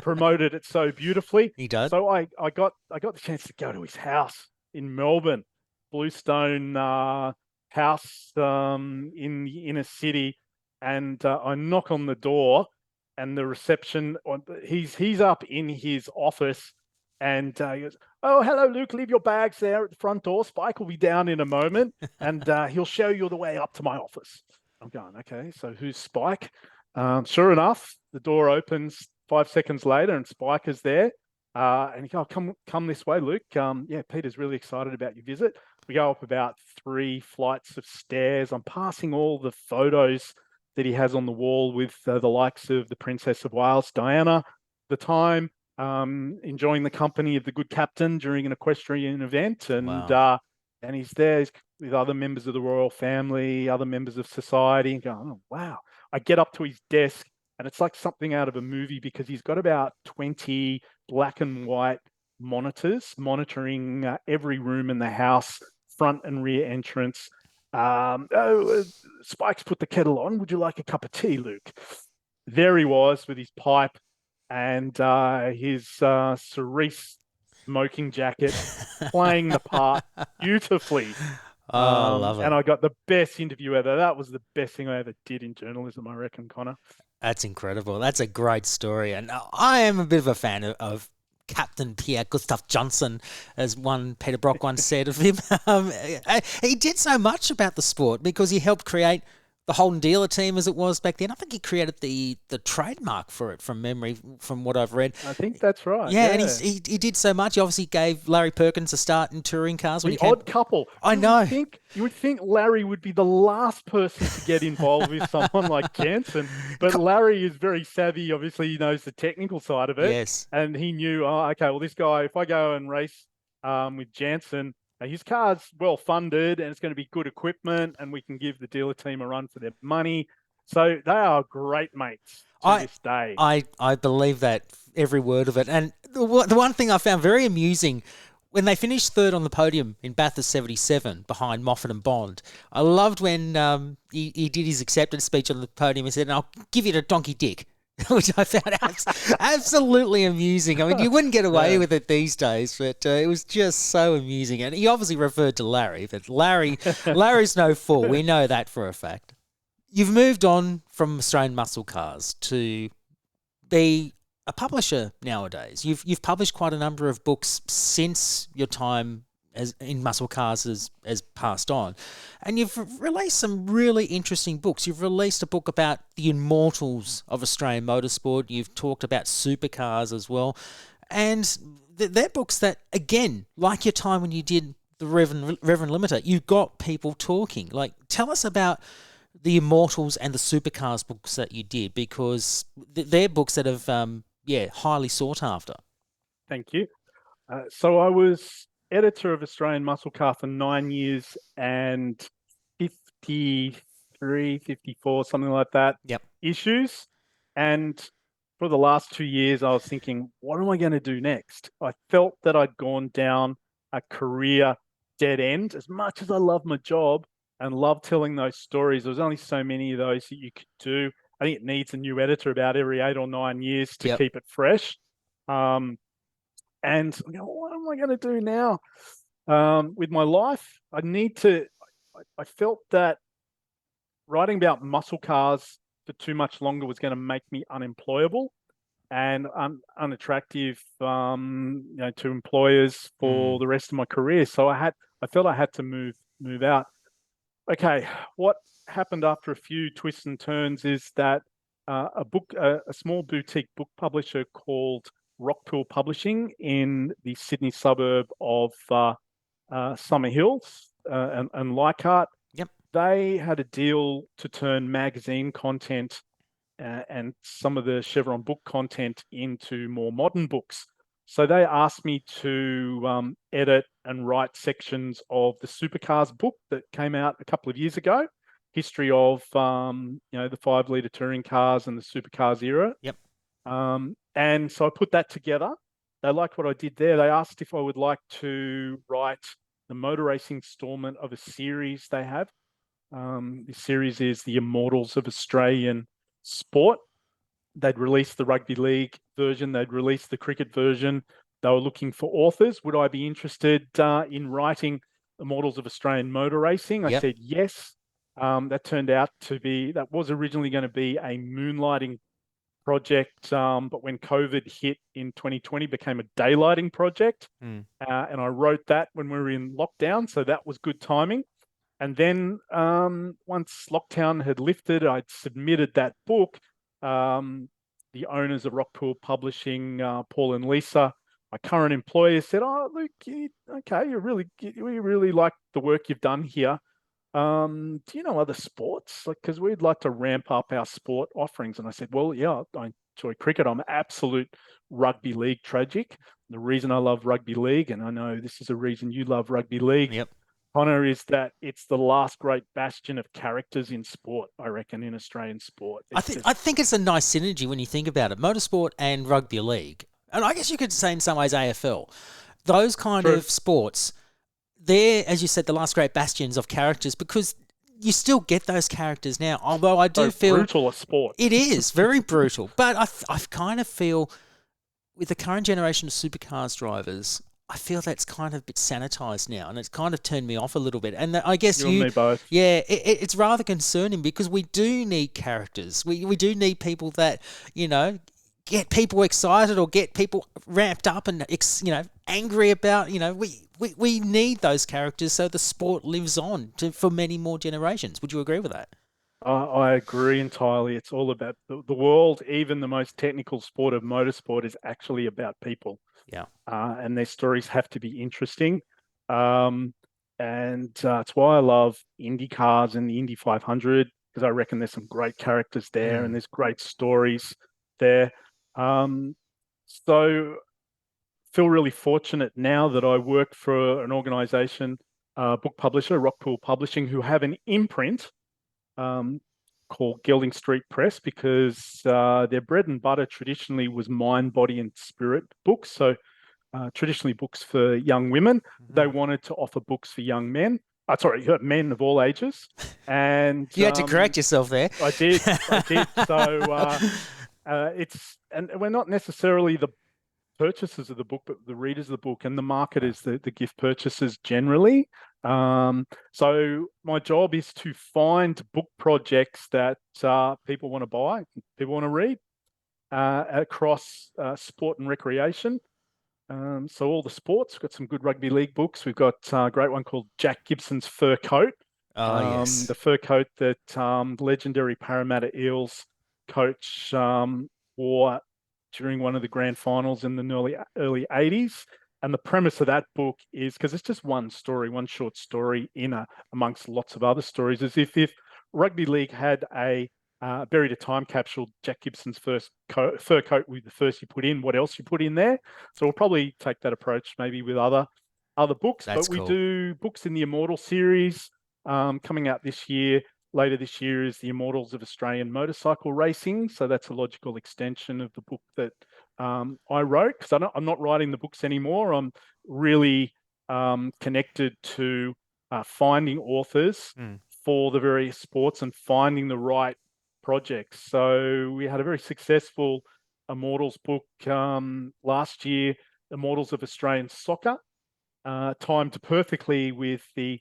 promoted it so beautifully. He does. So I got the chance to go to his house in Melbourne, Bluestone house in the inner city. And I knock on the door, and the reception, he's up in his office, and he goes, "Oh, hello, Luke, leave your bags there at the front door. Spike will be down in a moment, and he'll show you the way up to my office." I'm going, okay, so who's Spike? Sure enough, the door opens 5 seconds later, and Spike is there. And he goes, "Oh, come this way, Luke. Peter's really excited about your visit." We go up about 3 flights of stairs. I'm passing all the photos that he has on the wall with the likes of the Princess of Wales, Diana, at the time, enjoying the company of the good captain during an equestrian event. And wow. and he's there with other members of the royal family, other members of society, and going, oh, wow. I get up to his desk, and it's like something out of a movie because he's got about 20 black and white monitors monitoring every room in the house, front and rear entrance. Spike's put the kettle on. Would you like a cup of tea, Luke? There he was with his pipe and his cerise smoking jacket, playing the part beautifully. I love it. And I got the best interview ever. That was the best thing I ever did in journalism, I reckon, Connor. That's incredible. That's a great story. And I am a bit of a fan of Captain Pierre Gustav Johnson, as one Peter Brock once said of him. He did so much about the sport because he helped create the Holden Dealer team as it was back then. I think he created the trademark for it from memory, from what I've read. I think that's right. Yeah, and he did so much. He obviously gave Larry Perkins a start in touring cars. When the odd couple. I know. You would think Larry would be the last person to get involved with someone like Jansen, but Larry is very savvy. Obviously, he knows the technical side of it. Yes. And he knew, okay, well, this guy, if I go and race with Jansen, his car's well funded and it's going to be good equipment and we can give the dealer team a run for their money. So they are great mates to this day. I believe that, every word of it. And the one thing I found very amusing, when they finished third on the podium in Bathurst 77 behind Moffat and Bond, I loved when he did his acceptance speech on the podium. He said, "I'll give you the donkey dick," which I found absolutely amusing. I mean, you wouldn't get away with it these days, but it was just so amusing. And he obviously referred to Larry, but Larry's no fool. We know that for a fact. You've moved on from Australian Muscle Cars to be a publisher nowadays. You've published quite a number of books since your time in muscle cars has passed on, and you've released some really interesting books. You've released a book about the Immortals of Australian Motorsport. You've talked about supercars as well, and they're books that, again, like your time when you did the Reverend Limiter, you got people talking. Like, tell us about the Immortals and the supercars books that you did, because they're books that have highly sought after. Thank you. So I was editor of Australian Muscle Car for 9 years and 53, 54, something like that, issues. And for the last 2 years, I was thinking, what am I going to do next? I felt that I'd gone down a career dead end. As much as I love my job and love telling those stories, there was only so many of those that you could do. I think it needs a new editor about every 8 or 9 years to keep it fresh. And I go, what am I going to do now with my life? I felt that writing about muscle cars for too much longer was going to make me unemployable and unattractive, to employers for the rest of my career. So I felt I had to move out. Okay, what happened after a few twists and turns is that a small boutique book publisher called Rockpool Publishing in the Sydney suburb of Summer Hills and Leichhardt. They had a deal to turn magazine content and some of the Chevron book content into more modern books. So they asked me to edit and write sections of the Supercars book that came out a couple of years ago, history of the 5-litre touring cars and the Supercars era. And so I put that together. They liked what I did there. They asked if I would like to write the motor racing installment of a series they have. This series is the Immortals of Australian Sport. They'd released the rugby league version. They'd released the cricket version. They were looking for authors. Would I be interested in writing Immortals of Australian Motor Racing? I said yes. That was originally going to be a moonlighting project, but when COVID hit in 2020, became a daylighting project. And I wrote that when we were in lockdown, so that was good timing. And then once lockdown had lifted, I'd submitted that book. The owners of Rockpool Publishing, Paul and Lisa, my current employer, said, "Oh, Luke, we really like the work you've done here. Do you know other sports? Because we'd like to ramp up our sport offerings." And I said, well, yeah, I enjoy cricket. I'm absolute rugby league tragic. The reason I love rugby league, and I know this is a reason you love rugby league, Connor, is that it's the last great bastion of characters in sport, I reckon, in Australian sport. I think it's a nice synergy when you think about it. Motorsport and rugby league, and I guess you could say in some ways AFL. Those kind True. of sports, they're, as you said, the last great bastions of characters because you still get those characters now. Although I do feel brutal a sport. It is very brutal, but I kind of feel with the current generation of supercars drivers, I feel that's kind of a bit sanitized now, and it's kind of turned me off a little bit. And I guess You and me both. yeah, it's rather concerning because we do need characters. We do need people that, get people excited or get people ramped up and, angry about, we need those characters so the sport lives on for many more generations. Would you agree with that? I agree entirely. It's all about the world, even the most technical sport of motorsport, is actually about people. Yeah. And their stories have to be interesting. And it's why I love Indy cars and the Indy 500, because I reckon there's some great characters there and there's great stories there. So feel really fortunate now that I work for an organization, book publisher, Rockpool Publishing, who have an imprint called Gelding Street Press, because their bread and butter traditionally was mind, body, and spirit books. So traditionally books for young women. They wanted to offer books for young men. Men of all ages. And you had to correct yourself there. I did. So and we're not necessarily the purchasers of the book, but the readers of the book, and the market is the gift purchasers generally. So my job is to find book projects that people want to buy, people want to read across sport and recreation. So all the sports, we've got some good rugby league books. We've got a great one called Jack Gibson's Fur Coat. Yes. The fur coat that legendary Parramatta Eels coach wore during one of the grand finals in the early 80s. And the premise of that book is, because it's just one story, one short story amongst lots of other stories, is if rugby league had buried a time capsule, Jack Gibson's fur coat with the first you put in, what else you put in there. So we'll probably take that approach maybe with other books. That's but we cool. do books in the Immortals series coming out this year. Later this year is the Immortals of Australian Motorcycle Racing. So that's a logical extension of the book that I wrote, because I'm not writing the books anymore. I'm really connected to finding authors for the various sports and finding the right projects. So we had a very successful Immortals book last year, Immortals of Australian Soccer, timed perfectly with the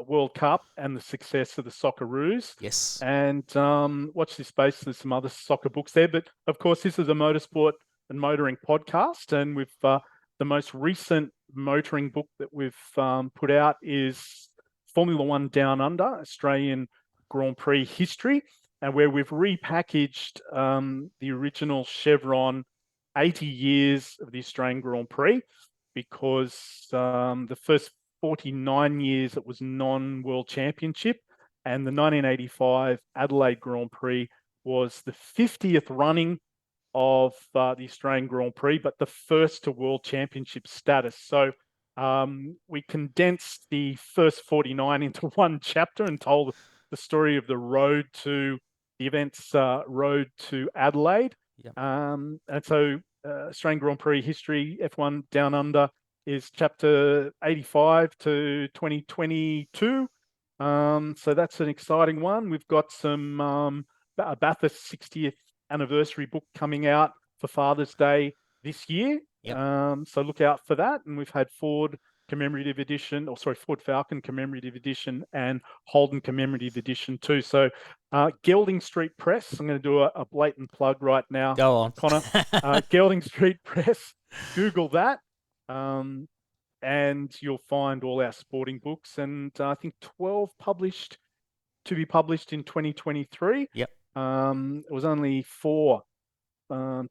World Cup and the success of the Socceroos. Yes. And watch this space. There's some other soccer books there. But of course, this is a motorsport and motoring podcast. And with the most recent motoring book that we've put out is Formula One Down Under, Australian Grand Prix History, and where we've repackaged the original Chevron 80 years of the Australian Grand Prix, because the first 49 years it was non-World Championship, and the 1985 Adelaide Grand Prix was the 50th running of the Australian Grand Prix, but the first to World Championship status. So we condensed the first 49 into one chapter and told the story of the road to the event's road to Adelaide. Yep. And so Australian Grand Prix History, F1 Down Under, is chapter 85 to 2022. So that's an exciting one. We've got some Bathurst 60th anniversary book coming out for Father's Day this year. Yep. So look out for that. And we've had Ford Falcon commemorative edition and Holden commemorative edition too. So Gelding Street Press, I'm going to do a blatant plug right now. Go on, Connor. Gelding Street Press, Google that. And you'll find all our sporting books, and I think 12 to be published in 2023. Yep. It was only 4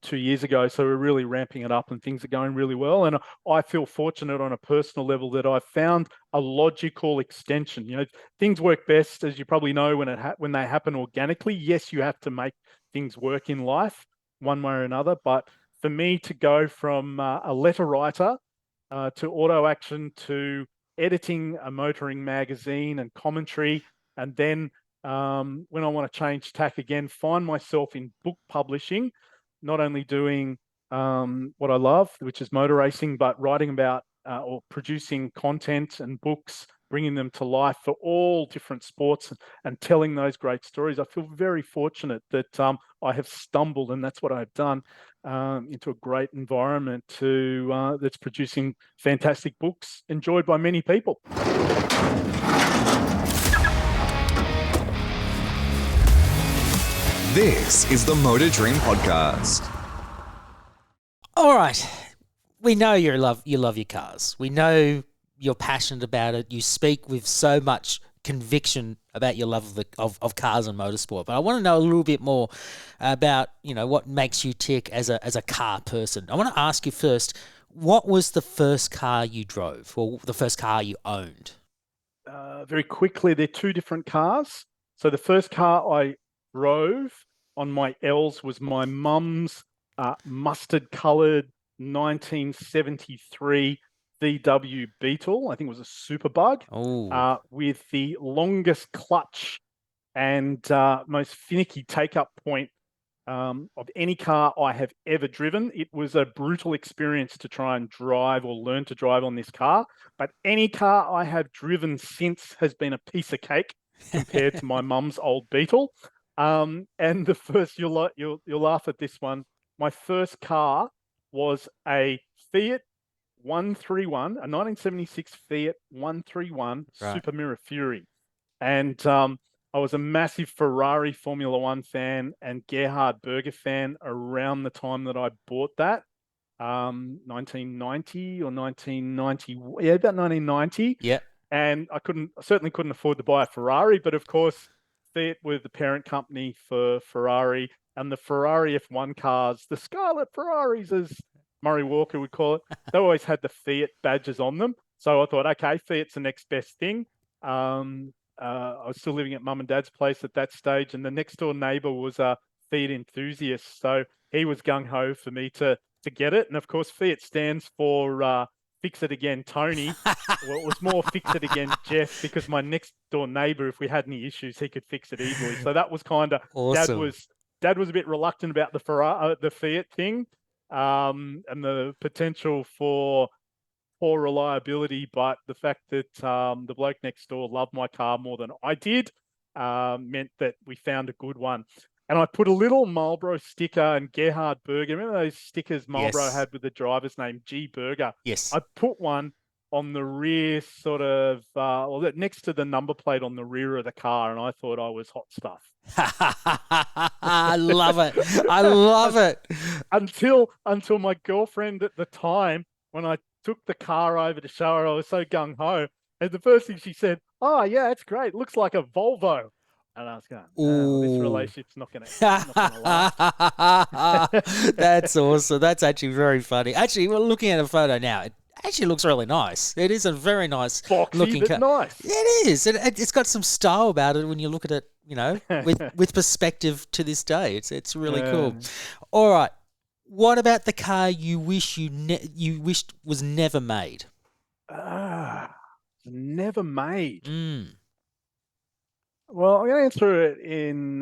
2 years ago, so we're really ramping it up, and things are going really well. And I feel fortunate on a personal level that I've found a logical extension. Things work best, as you probably know, when they happen organically. Yes, you have to make things work in life one way or another, but for me to go from a letter writer to auto action to editing a motoring magazine and commentary, and then when I want to change tack again, find myself in book publishing, not only doing what I love, which is motor racing, but writing about or producing content and books, bringing them to life for all different sports and telling those great stories. I feel very fortunate that I have stumbled, and that's what I've done, into a great environment that's producing fantastic books enjoyed by many people. This is the Motor Dream Podcast. All right. We know you love your cars. We know you're passionate about it. You speak with so much conviction about your love of cars and motorsport. But I want to know a little bit more about, what makes you tick as a car person. I want to ask you first, what was the first car you drove or the first car you owned? Very quickly, they're two different cars. So the first car I drove on my L's was my mum's mustard-coloured 1973 VW Beetle. I think it was a Superbug, with the longest clutch and most finicky take-up point of any car I have ever driven. It was a brutal experience to try and drive or learn to drive on this car, but any car I have driven since has been a piece of cake compared to my mum's old Beetle. And the first, you'll laugh at this one. My first car was a Fiat 131, a 1976 Fiat 131 Right. Super Mirror Fury. And I was a massive Ferrari Formula One fan and Gerhard Berger fan around the time that I bought that. 1990 or 1990, yeah, about 1990. Yeah. And I certainly couldn't afford to buy a Ferrari, but of course, Fiat were the parent company for Ferrari, and the Ferrari F1 cars, the Scarlet Ferraris, as Murray Walker would call it, they always had the Fiat badges on them. So I thought, okay, Fiat's the next best thing. I was still living at mum and dad's place at that stage, and the next door neighbour was a Fiat enthusiast. So he was gung-ho for me to get it. And of course, Fiat stands for Fix It Again, Tony. Well, it was more Fix It Again, Jeff, because my next door neighbour, if we had any issues, he could fix it easily. So that was kind of Awesome. Dad was a bit reluctant about the Fiat thing, and the potential for poor reliability, but the fact that the bloke next door loved my car more than I did meant that we found a good one. And I put a little Marlboro sticker and Gerhard Berger. Remember those stickers Marlboro Yes. had with the driver's name, G. Berger? Yes. I put one on the rear, sort of, next to the number plate on the rear of the car, and I thought I was hot stuff. I love it. I love it. Until my girlfriend at the time, when I took the car over to show her, I was so gung-ho. And the first thing she said, "Oh, yeah, it's great. Looks like a Volvo." And I was going, "Oh, this relationship's not going to last." That's awesome. That's actually very funny. Actually, we're looking at a photo now. It actually looks really nice. It is a very nice Boxy, looking but car. nice. It is. It's got some style about it when you look at it, with perspective to this day. It's really cool. All right. What about the car you wish you wished was never made? Never made. Mm. Well, I'm going to answer it in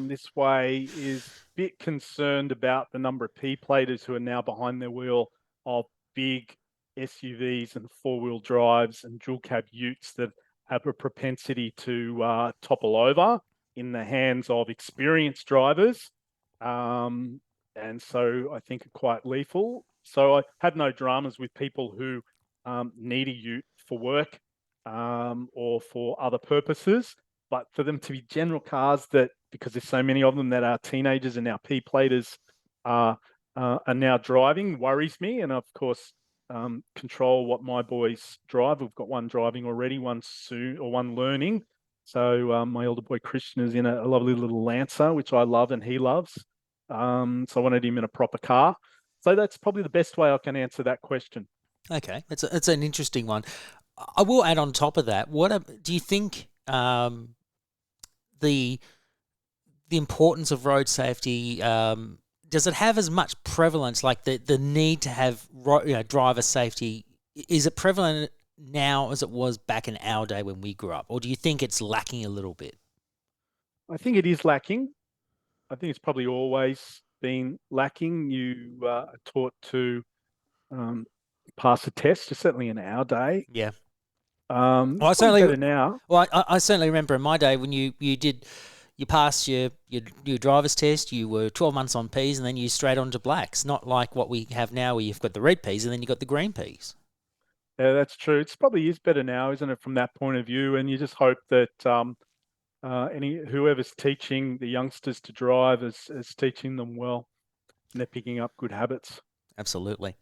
this way. Is a bit concerned about the number of P-platers who are now behind their wheel of big SUVs and four-wheel drives and dual-cab utes that have a propensity to topple over in the hands of experienced drivers. And so I think are quite lethal. So I have no dramas with people who need a ute for work or for other purposes. But for them to be general cars that, because there's so many of them that are teenagers and now P-platers are now driving, worries me. And of course, control what my boys drive. We've got one driving already, one soon, or one learning. So my older boy Christian is in a lovely little Lancer, which I love and he loves. So I wanted him in a proper car. So that's probably the best way I can answer that question. Okay, it's an interesting one. I will add on top of that. Do you think the importance of road safety? Does it have as much prevalence, like the need to have driver safety? Is it prevalent now as it was back in our day when we grew up? Or do you think it's lacking a little bit? I think it is lacking. I think it's probably always been lacking. You are taught to pass a test, certainly in our day. Yeah. Well, I certainly better now. Well, I certainly remember in my day when you passed your driver's test, you were 12 months on Ps and then you straight on to blacks. Not like what we have now where you've got the red Ps and then you've got the green Ps. Yeah, that's true. It's probably is better now, isn't it, from that point of view? And you just hope that whoever's teaching the youngsters to drive is teaching them well, and they're picking up good habits. Absolutely.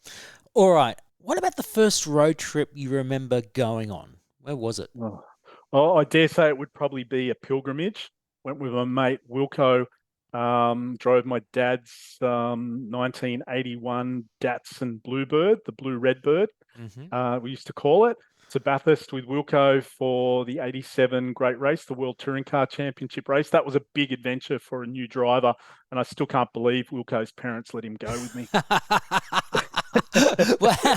All right. What about the first road trip you remember going on? Where was it? Well, I dare say it would probably be a pilgrimage. Went with my mate Wilco. Drove my dad's 1981 Datsun Bluebird, the Blue Redbird, we used to call it, to Bathurst with Wilco for the 87 Great Race, the World Touring Car Championship race. That was a big adventure for a new driver, and I still can't believe Wilco's parents let him go with me. Why?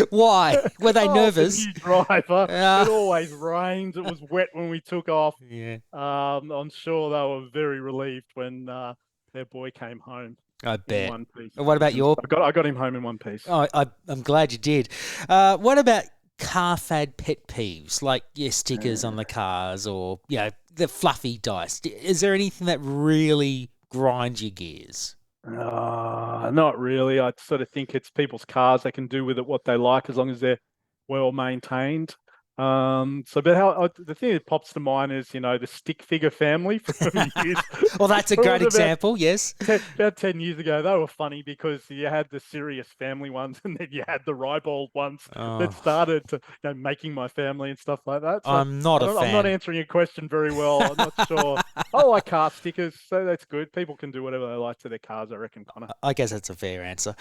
Why? Were they nervous? New driver. It always rains. It was wet when we took off. Yeah. I'm sure they were very relieved when their boy came home. I bet. In one piece. What about your? I got him home in one piece. Oh, I'm glad you did. What about car fad pet peeves, like your stickers on the cars or the fluffy dice? Is there anything that really grinds your gears? Not really. I sort of think it's people's cars. They can do with it what they like as long as they're well maintained. The thing that pops to mind is, the stick figure family from years. Well, that's a great example, yes. About 10 years ago, they were funny because you had the serious family ones and then you had the ribald ones that started to, making my family and stuff like that. So I'm not a fan. I'm not answering your question very well. I'm not sure. I like car stickers, so that's good. People can do whatever they like to their cars, I reckon, Connor. I guess that's a fair answer.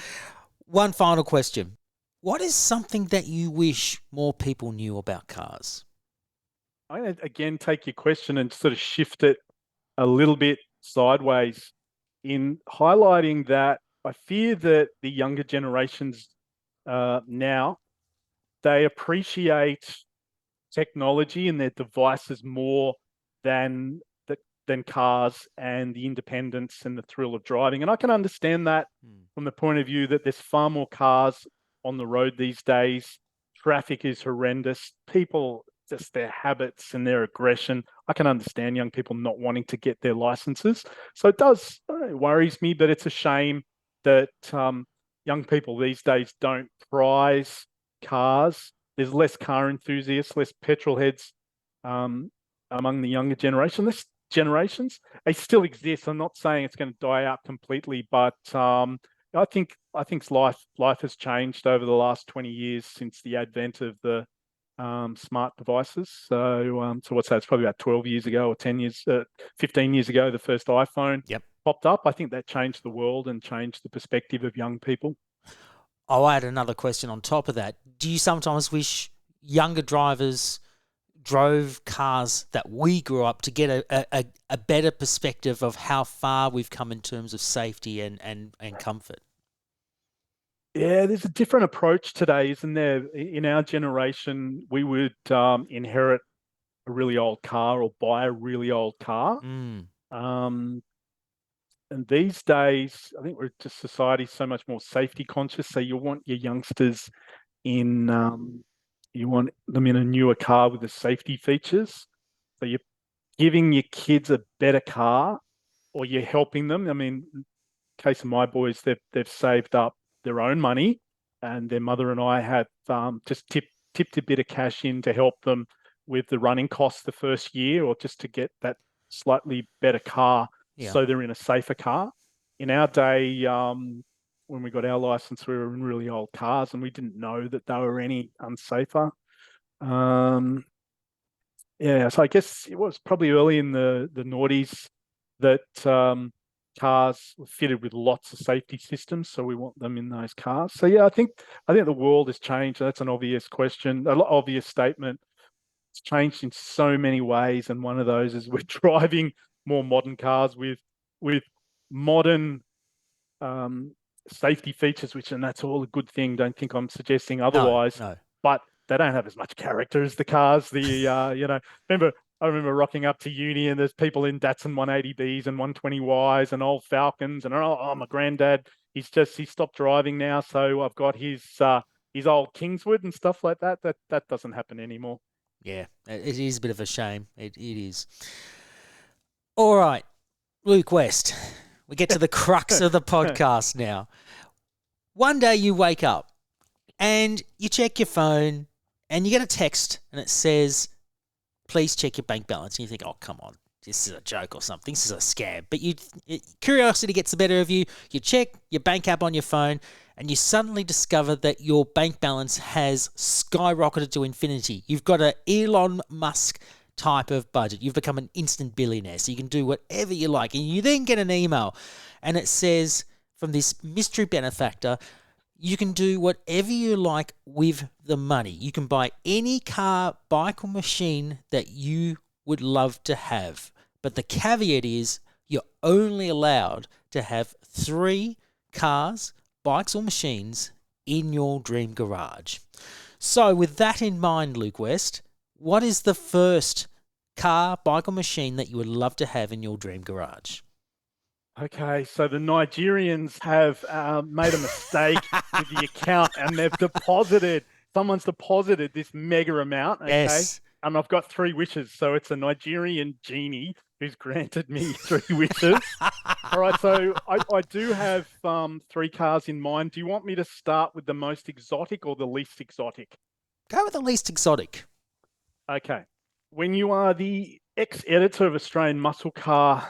One final question. What is something that you wish more people knew about cars? I'm going to, again, take your question and sort of shift it a little bit sideways in highlighting that I fear that the younger generations now, they appreciate technology and their devices more than cars and the independence and the thrill of driving. And I can understand that from the point of view that there's far more cars on the road these days. Traffic is horrendous. People, just their habits and their aggression. I can understand young people not wanting to get their licenses. So it worries me, but it's a shame that young people these days don't prize cars. There's less car enthusiasts, less petrol heads among the younger generations. They still exist. I'm not saying it's going to die out completely, but I think life has changed over the last 20 years since the advent of the smart devices. So what's that? It's probably about 12 years ago or 15 years ago, the first iPhone popped up. I think that changed the world and changed the perspective of young people. I'll add another question on top of that. Do you sometimes wish younger drivers drove cars that we grew up to get a better perspective of how far we've come in terms of safety and comfort? Yeah, there's a different approach today, isn't there? In our generation, we would inherit a really old car or buy a really old car. And these days, I think we're just society so much more safety conscious. So you want your youngsters you want them in a newer car with the safety features. So you're giving your kids a better car, or you're helping them. I mean, in the case of my boys, they've saved up their own money, and their mother and I have just tipped a bit of cash in to help them with the running costs the first year, or just to get that slightly better car, so they're in a safer car. In our day, when we got our license, we were in really old cars and we didn't know that they were any unsafer. So I guess it was probably early in the noughties that cars were fitted with lots of safety systems, so we want them in those cars. So I think the world has changed. That's an obvious question, an obvious statement. It's changed in so many ways, and one of those is we're driving more modern cars with modern safety features, and that's all a good thing. Don't think I'm suggesting otherwise. No. but they don't have as much character as the cars. I remember rocking up to uni and there's people in Datsun 180Bs and 120Ys and old Falcons, and my granddad, he stopped driving now, so I've got his old Kingswood and stuff like that. That doesn't happen anymore. Yeah, it is a bit of a shame. It is. All right, Luke West, we get to the crux of the podcast now. One day you wake up and you check your phone and you get a text and it says, please check your bank balance. And you think, oh, come on, this is a joke or something. This is a scam. But curiosity gets the better of you. You check your bank app on your phone and you suddenly discover that your bank balance has skyrocketed to infinity. You've got an Elon Musk type of budget. You've become an instant billionaire, so you can do whatever you like. And you then get an email and it says from this mystery benefactor, you can do whatever you like with the money. You can buy any car, bike or machine that you would love to have. But the caveat is you're only allowed to have 3 cars, bikes or machines in your dream garage. So with that in mind, Luke West, what is the first car, bike or machine that you would love to have in your dream garage? Okay, so the Nigerians have made a mistake with the account and someone's deposited this mega amount, okay? Yes. And I've got 3 wishes, so it's a Nigerian genie who's granted me 3 wishes. All right, so I do have 3 cars in mind. Do you want me to start with the most exotic or the least exotic? Go with the least exotic. Okay. When you are the ex-editor of Australian Muscle Car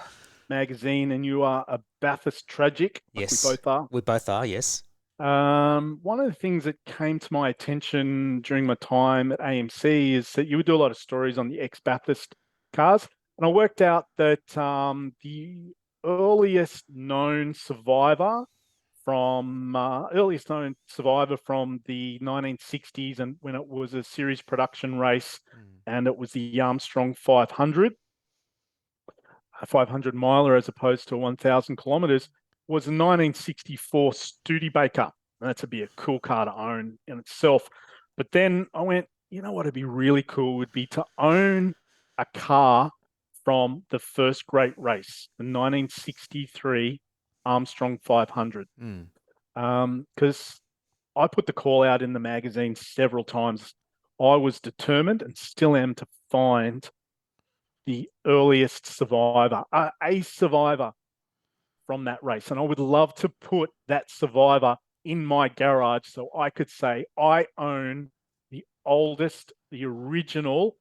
magazine and you are a Bathurst tragic, like Yes. we both are. We both are, yes. One of the things that came to my attention during my time at AMC is that you would do a lot of stories on the ex-Bathurst cars. And I worked out that the earliest known survivor from the 1960s, and when it was a series production race, and it was the Armstrong 500, a 500 miler as opposed to 1,000 kilometers, was a 1964 Studebaker. That's be a cool car to own in itself. But then I went, you know what would be really cool would be to own a car from the first great race, the 1963 Armstrong 500. Because I put the call out in the magazine several times. I was determined and still am to find the earliest survivor, a survivor from that race. And I would love to put that survivor in my garage so I could say I own the oldest, the original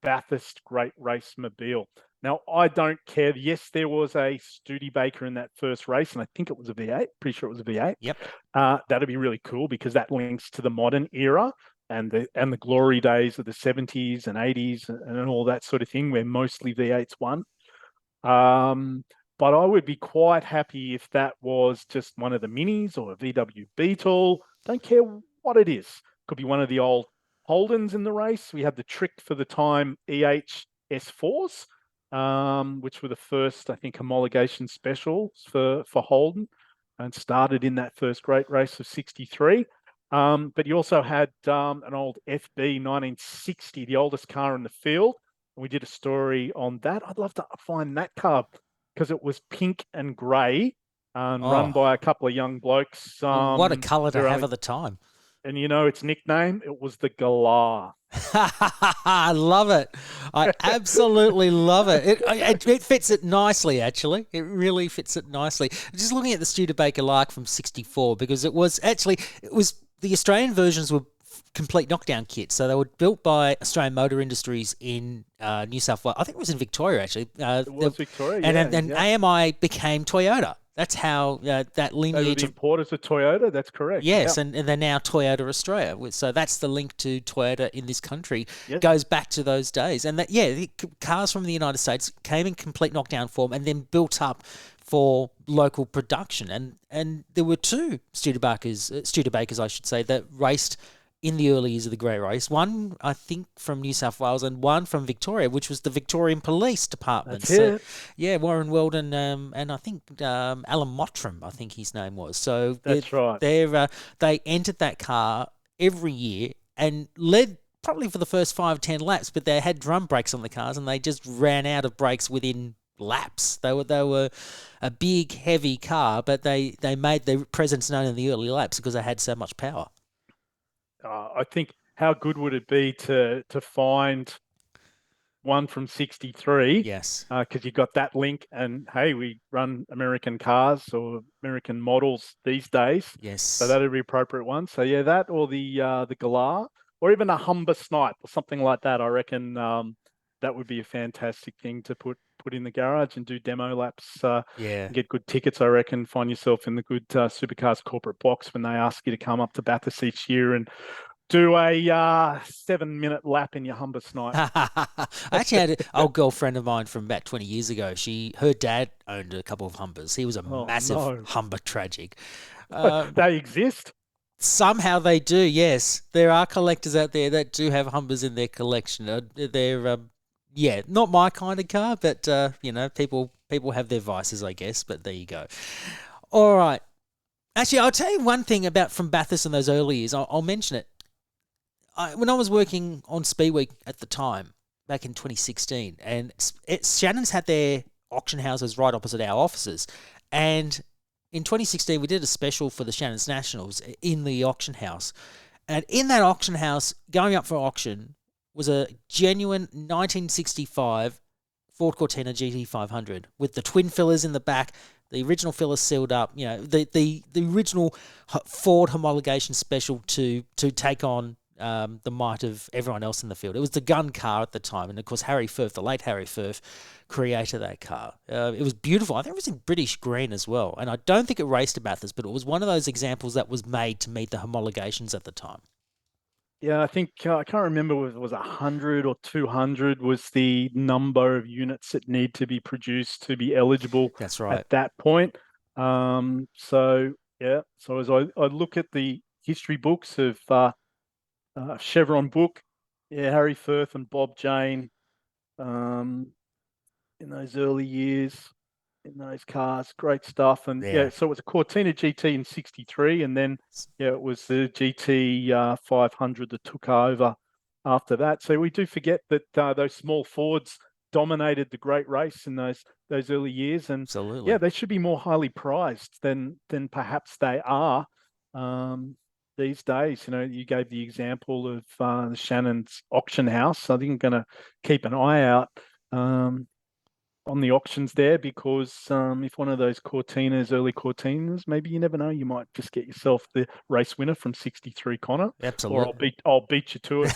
Bathurst Great Race mobile. Now, I don't care. Yes, there was a Studebaker in that first race, and I think it was a V8. Pretty sure it was a V8. Yep. That'd be really cool because that links to the modern era and the glory days of the 70s and 80s and all that sort of thing, where mostly V8s won. But I would be quite happy if that was just one of the minis or a VW Beetle. Don't care what it is. Could be one of the old Holdens in the race. We had the Trick for the time EH S4s, which were the first, I think, homologation specials for Holden, and started in that first great race of 63. But you also had an old FB 1960, the oldest car in the field. And we did a story on that. I'd love to find that car because it was pink and grey, run by a couple of young blokes. What a colour to have at the time. And you know its nickname? It was the Galah. I love it. I absolutely love it. It fits it nicely, actually. It really fits it nicely. Just looking at the Studebaker Lark from 64, because it was the Australian versions were complete knockdown kits. So they were built by Australian Motor Industries in New South Wales. I think it was in Victoria, actually. It was Victoria, and AMI became Toyota. That's how that lineage. They were the importers of Toyota. That's correct. Yes, yep. and they're now Toyota Australia. So that's the link to Toyota in this country. Yep. Goes back to those days. And the cars from the United States came in complete knockdown form and then built up for local production. And there were 2 Studebakers, I should say, that raced in the early years of the Grey Race. One, I think, from New South Wales and one from Victoria, which was the Victorian Police Department. That's it. Yeah, Warren Weldon and I think Alan Mottram, I think his name was. So that's right. They entered that car every year and led probably for the first 5-10 laps, but they had drum brakes on the cars and they just ran out of brakes within laps. They were a big, heavy car, but they made their presence known in the early laps because they had so much power. I think how good would it be to find one from 63? Yes. Because you got that link, and hey, we run American cars or American models these days. Yes. So that'd be appropriate one. So yeah, that or the Galar, or even a Humber Snipe or something like that. I reckon that would be a fantastic thing to put in the garage and do demo laps. And get good tickets. I reckon. Find yourself in the good Supercars corporate box when they ask you to come up to Bathurst each year and do a 7-minute lap in your Humber Snipe. I actually had an old girlfriend of mine from about 20 years ago. Her dad owned a couple of Humbers. He was a massive Humber tragic. They exist? Somehow they do, yes. There are collectors out there that do have Humbers in their collection. They're, not my kind of car, but, people have their vices, I guess. But there you go. All right. Actually, I'll tell you one thing from Bathurst in those early years. I'll mention it. When I was working on Speed Week at the time, back in 2016, and Shannon's had their auction houses right opposite our offices. And in 2016, we did a special for the Shannon's Nationals in the auction house. And in that auction house, going up for auction, was a genuine 1965 Ford Cortina GT500 with the twin fillers in the back, the original fillers sealed up, the original Ford homologation special to take on the might of everyone else in the field. It was the gun car at the time, and of course Harry Firth, the late Harry Firth, created that car. It was beautiful. I think it was in British green as well, and I don't think it raced at Bathurst, but it was one of those examples that was made to meet the homologations at the time. Yeah, I think I can't remember if it was 100 or 200 was the number of units that need to be produced to be eligible. That's right. At that point. So as I look at the history books of Chevron book, Harry Firth and Bob Jane, in those early years, in those cars, great stuff. And so it was a Cortina GT in 63, and then it was the GT 500 that took over after that. So we do forget that those small Fords dominated the great race in those early years, and absolutely, they should be more highly prized than perhaps they are these days. You gave the example of the Shannon's auction house. I think I'm going to keep an eye out on the auctions there, because if one of those early Cortinas, maybe, you never know, you might just get yourself the race winner from 63, Connor. Absolutely. Or I'll beat you to it.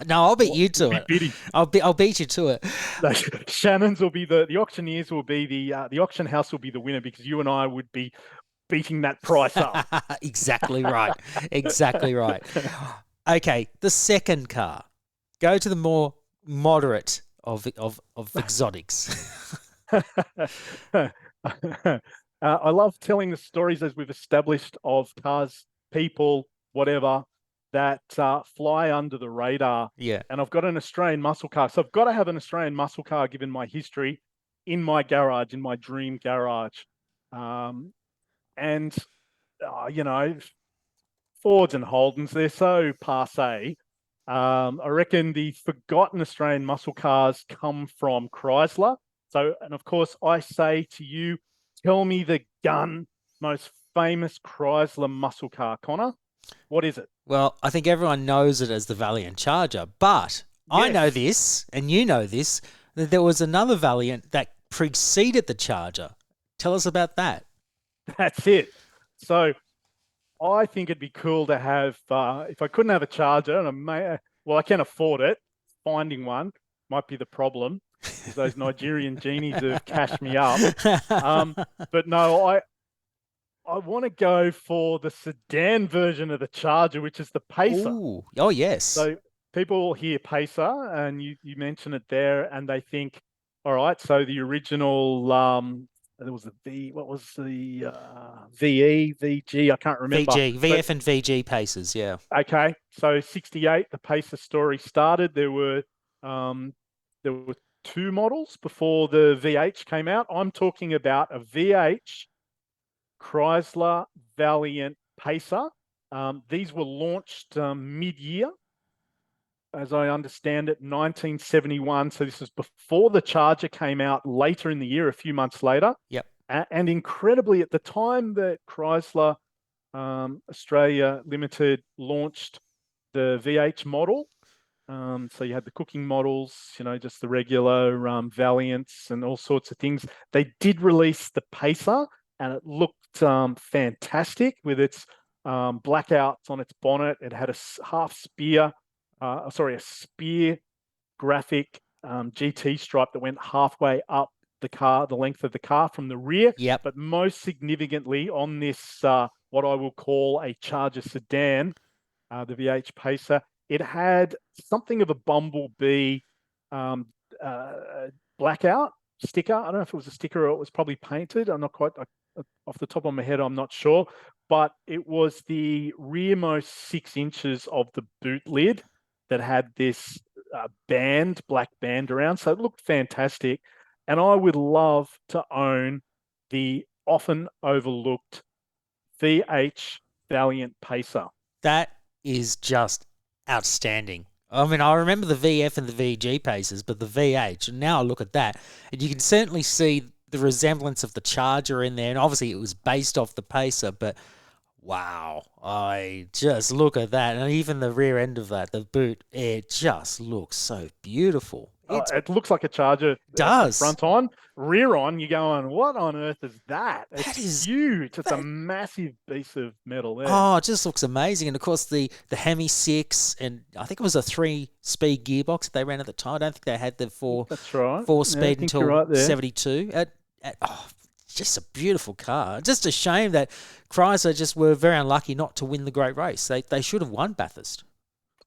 No, I'll beat you to it. I'll beat you to it. Shannon's will be the auctioneers will be the auction house will be the winner, because you and I would be beating that price up. Exactly right. Exactly right. Okay, the second car. Go to the more moderate of exotics. I love telling the stories, as we've established, of cars, people, whatever, that fly under the radar. Yeah. And I've got an Australian muscle car. So I've got to have an Australian muscle car, given my history, in my garage, in my dream garage. Fords and Holdens, they're so passé. I reckon the forgotten Australian muscle cars come from Chrysler. So, and of course, I say to you, tell me the most famous Chrysler muscle car, Connor. What is it? Well, I think everyone knows it as the Valiant Charger, but yes, I know this, and you know this, that there was another Valiant that preceded the Charger. Tell us about that. That's it. So I think it'd be cool to have, if I couldn't have a Charger, and I can afford it, finding one might be the problem, because those Nigerian genies have cashed me up. But no, I want to go for the sedan version of the Charger, which is the Pacer. Ooh. Oh, yes. So people hear Pacer, and you mention it there, and they think, all right, so the original... there was the VE, VG, I can't remember. VF and VG Pacers, yeah. Okay, so 68, the Pacer story started. There were two models before the VH came out. I'm talking about a VH Chrysler Valiant Pacer. These were launched mid-year as I understand it, 1971. So this was before the Charger came out later in the year, a few months later. Yep. And incredibly, at the time that Chrysler Australia Limited launched the VH model, so you had the cooking models, just the regular Valiants and all sorts of things. They did release the Pacer, and it looked fantastic with its blackouts on its bonnet. It had a spear graphic GT stripe that went halfway up the length of the car from the rear. Yep. But most significantly on this, what I will call a Charger sedan, the VH Pacer, it had something of a Bumblebee blackout sticker. I don't know if it was a sticker or it was probably painted. I'm not quite off the top of my head. I'm not sure, but it was the rearmost 6 inches of the boot lid that had this black band around. So it looked fantastic. And I would love to own the often overlooked VH Valiant Pacer. That is just outstanding. I mean, I remember the VF and the VG Pacers, but the VH, and now I look at that, and you can certainly see the resemblance of the Charger in there, and obviously it was based off the Pacer, but wow, I just look at that, and even the rear end of that, the boot, it just looks so beautiful. It looks like a Charger. Does. Front on, rear on, you're going, what on earth is that? That It's is huge. It's a massive piece of metal there. Oh, it just looks amazing. And of course, the Hemi 6, and I think it was a 3-speed gearbox that they ran at the time. I don't think they had the That's right. 4-speed I think until you're right there. 72. Just a beautiful car. Just a shame that Chrysler just were very unlucky not to win the great race. They should have won Bathurst.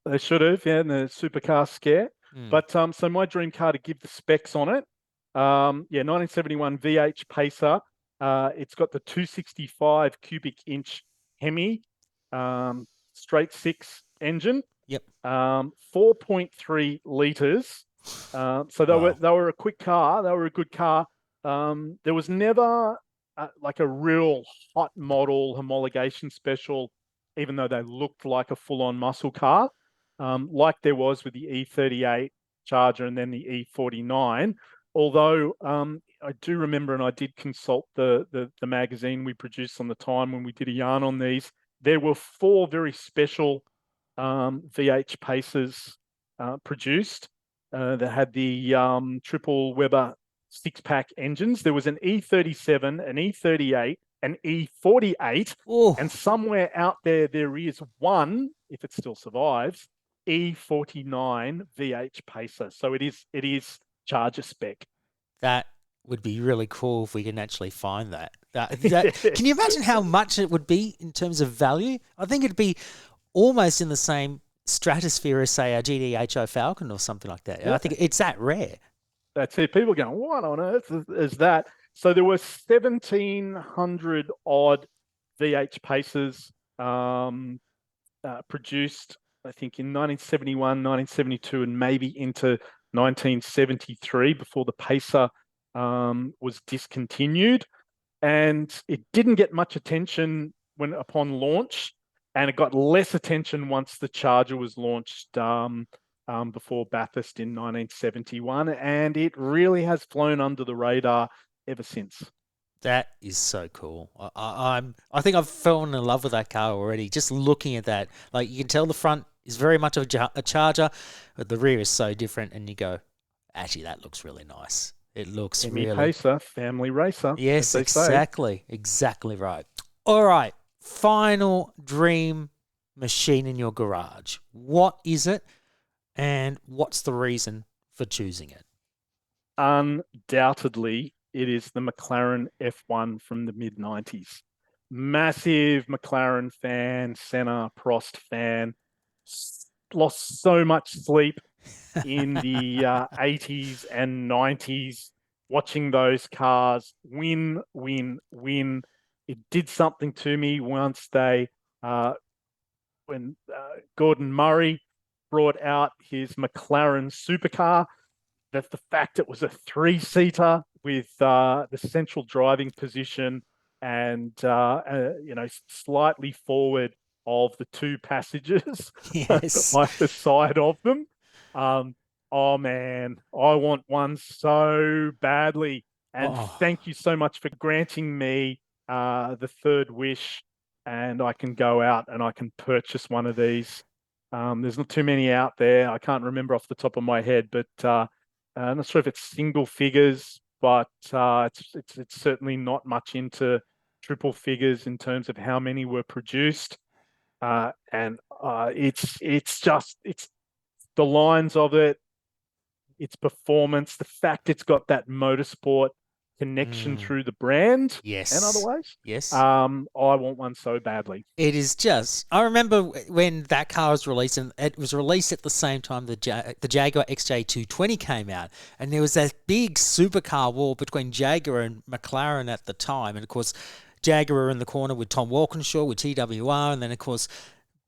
They should have, in the Supercars scare. But so my dream car, to give the specs on it, 1971 VH Pacer. It's got the 265 cubic inch Hemi straight 6 engine. Yep. 4.3 liters. So they were a quick car. They were a good car. There was never like a real hot model homologation special, even though they looked like a full-on muscle car. Like there was with the E38 Charger and then the E49. Although I do remember, and I did consult the magazine we produced on the time when we did a yarn on these, there were 4 very special VH Pacers produced that had the triple Weber 6-pack engines. There was an E37, an E38, an E48, and somewhere out there is one, if it still survives, E49 VH Pacer. So it is Charger spec. That would be really cool if we can actually find that. Can you imagine how much it would be in terms of value? I think it'd be almost in the same stratosphere as, say, a GDHO Falcon or something like that. Yeah. I think it's that rare. That's it. People going, what on earth is that? So there were 1,700 odd VH Pacers produced, I think, in 1971, 1972, and maybe into 1973 before the Pacer was discontinued. And it didn't get much attention upon launch, and it got less attention once the Charger was launched before Bathurst in 1971, and it really has flown under the radar ever since. That is so cool. I think I've fallen in love with that car already. Just looking at that, like, you can tell the front is very much a Charger, but the rear is so different, and you go, actually, that looks really nice. It looks really Pacer, family racer. Yes, exactly right. All right, final dream machine in your garage. What is it? And what's the reason for choosing it? Undoubtedly, it is the McLaren F1 from the mid-90s. Massive McLaren fan, Senna, Prost fan. Lost so much sleep in the 80s and 90s watching those cars win. It did something to me once when Gordon Murray brought out his McLaren supercar, that the fact it was a 3-seater with the central driving position and slightly forward of the 2 passengers, yes, like the side of them. Oh man, I want one so badly. And Oh, thank you so much for granting me the third wish, and I can go out and I can purchase one of these. There's not too many out there. I can't remember off the top of my head, but I'm not sure if it's single figures, but it's certainly not much into triple figures in terms of how many were produced. And it's the lines of it, its performance, the fact it's got that motorsport connection mm, through the brand and yes. otherwise. Yes. I want one so badly. It is just. I remember when that car was released, and it was released at the same time the Jaguar XJ220 came out, and there was that big supercar war between Jaguar and McLaren at the time, and of course, Jaguar were in the corner with Tom Walkinshaw with TWR, and then of course,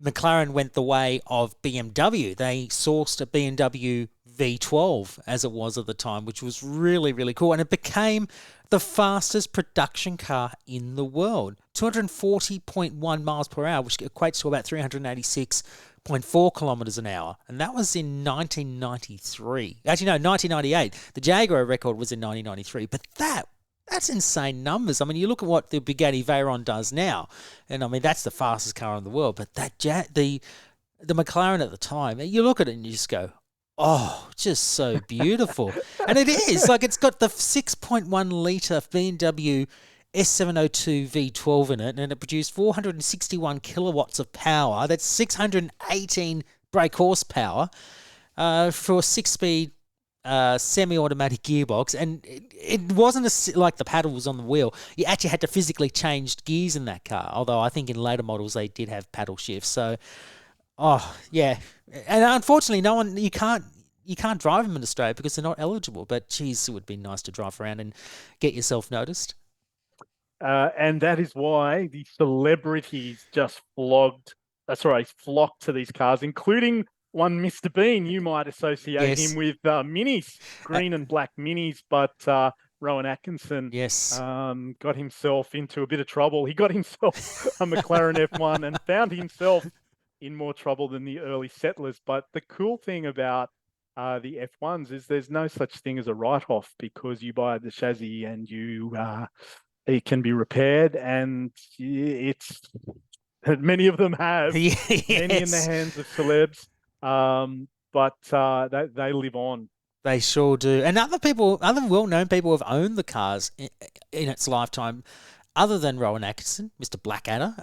McLaren went the way of BMW. They sourced a BMW V12 as it was at the time, which was really, really cool. And it became the fastest production car in the world. 240.1 miles per hour, which equates to about 386.4 kilometers an hour. And that was in 1993. Actually, no, 1998. The Jaguar record was in 1993. But that's insane numbers. I mean, you look at what the Bugatti Veyron does now, and I mean, that's the fastest car in the world. But the McLaren at the time, you look at it and you just go, oh, just so beautiful. And it is. Like, it's got the 6.1 litre BMW S702 V12 in it, and it produced 461 kilowatts of power. That's 618 brake horsepower for a six-speed semi-automatic gearbox. And it wasn't like the paddle was on the wheel. You actually had to physically change gears in that car, although I think in later models they did have paddle shifts. So, oh, yeah. And unfortunately, you can't drive them in Australia because they're not eligible. But, geez, it would be nice to drive around and get yourself noticed. And that is why the celebrities just flocked to these cars, including one Mr. Bean. You might associate Yes. him with minis, green and black minis, but Rowan Atkinson Yes. got himself into a bit of trouble. He got himself a McLaren F1 and found himself in more trouble than the early settlers. But the cool thing about the F1s is there's no such thing as a write-off, because you buy the chassis and it can be repaired, and it's many of them have many in the hands of celebs, but they live on. They sure do. And other well-known people have owned the cars in its lifetime, other than Rowan Atkinson, Mr. Blackadder,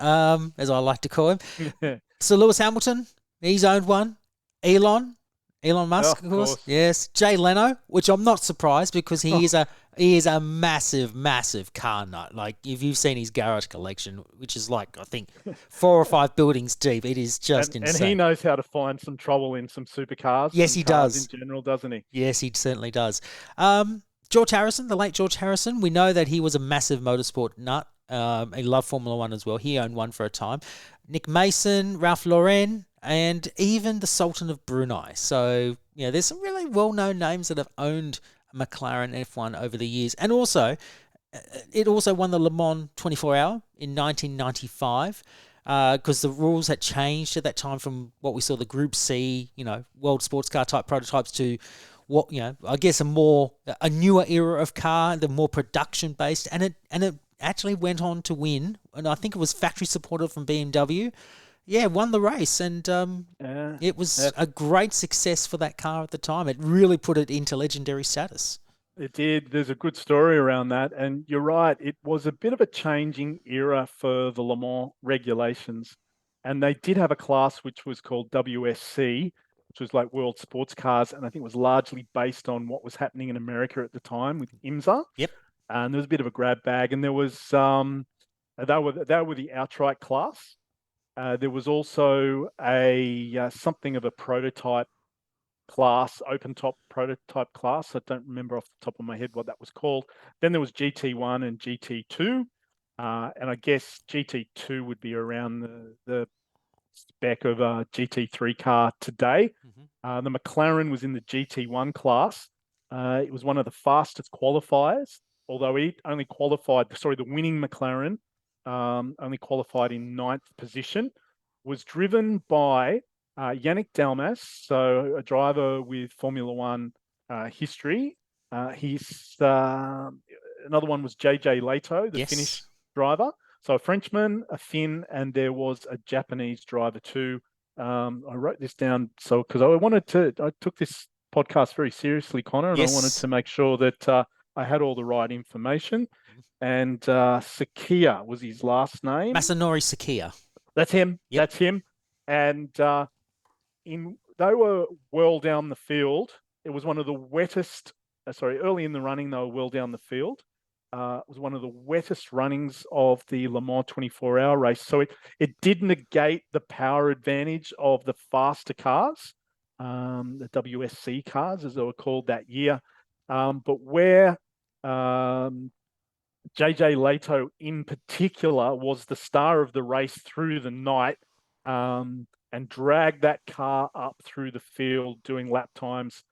as I like to call him. Sir Lewis Hamilton, he's owned one. Elon Musk, of course. Yes. Jay Leno, which I'm not surprised, because he is a massive, massive car nut. Like, if you've seen his garage collection, which is like, I think, 4 or 5 buildings deep, it is just insane. And he knows how to find some trouble in some supercars. Yes, he does. In general, doesn't he? Yes, he certainly does. George Harrison, the late George Harrison, we know that he was a massive motorsport nut. He loved Formula One as well. He owned one for a time. Nick Mason, Ralph Lauren, and even the Sultan of Brunei. So, there's some really well-known names that have owned a McLaren F1 over the years. And also, it also won the Le Mans 24-hour in 1995, because the rules had changed at that time from what we saw, the Group C, world sports car type prototypes, to what, I guess a newer era of car, the more production based, and it actually went on to win, and I think it was factory supported from BMW. Yeah, won the race, and it was a great success for that car at the time. It really put it into legendary status. It did. There's a good story around that, and you're right. It was a bit of a changing era for the Le Mans regulations, and they did have a class which was called WSC, which was like World Sports Cars, and I think it was largely based on what was happening in America at the time with IMSA. Yep. And there was a bit of a grab bag, and there was they were the outright class. There was also something of a prototype class, open top prototype class. I don't remember off the top of my head what that was called. Then there was GT1 and GT2, and I guess GT2 would be around the spec of a GT3 car today. Mm-hmm. The McLaren was in the GT1 class. It was one of the fastest qualifiers, although it only qualified. The winning McLaren only qualified in 9th position. Was driven by Yannick Dalmas, so a driver with Formula One history. He's another one was JJ Leto, the Finnish driver. So a Frenchman, a Finn, and there was a Japanese driver too. I wrote this down because I took this podcast very seriously, Connor, and I wanted to make sure that I had all the right information. And Sakia was his last name. Masanori Sakia. That's him. Yep. That's him. And they were well down the field. It was one of the wettest. Early in the running, they were well down the field. It was one of the wettest runnings of the Le Mans 24-hour race. So it did negate the power advantage of the faster cars, the WSC cars, as they were called that year. But where JJ Leto in particular was the star of the race through the night and dragged that car up through the field doing lap times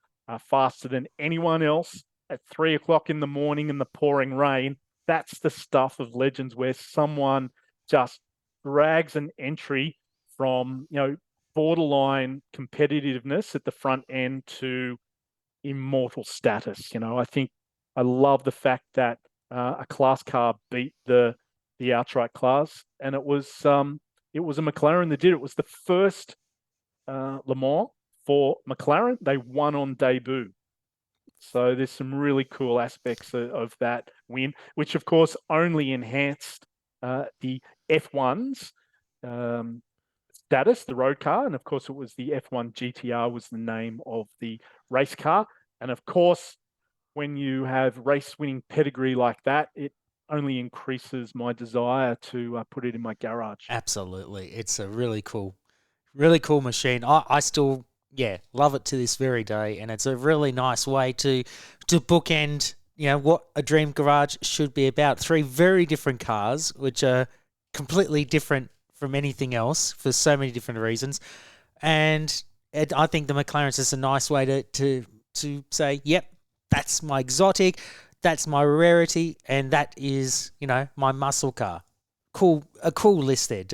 faster than anyone else at 3 o'clock in the morning in the pouring rain. That's the stuff of legends, where someone just drags an entry from, borderline competitiveness at the front end to immortal status. I love the fact that a class car beat the outright class, and it was a McLaren that did it. It was the first Le Mans for McLaren. They won on debut. So there's some really cool aspects of that win, which of course only enhanced the F1's status, the road car. And of course it was the F1 GTR was the name of the race car. And of course, when you have race winning pedigree like that, it only increases my desire to put it in my garage. Absolutely. It's a really cool machine. I still love it to this very day, and it's a really nice way to bookend, what a dream garage should be about. 3 very different cars, which are completely different from anything else for so many different reasons. And I think the McLaren's is a nice way to say, yep, that's my exotic, that's my rarity, and that is, my muscle car. A cool list there,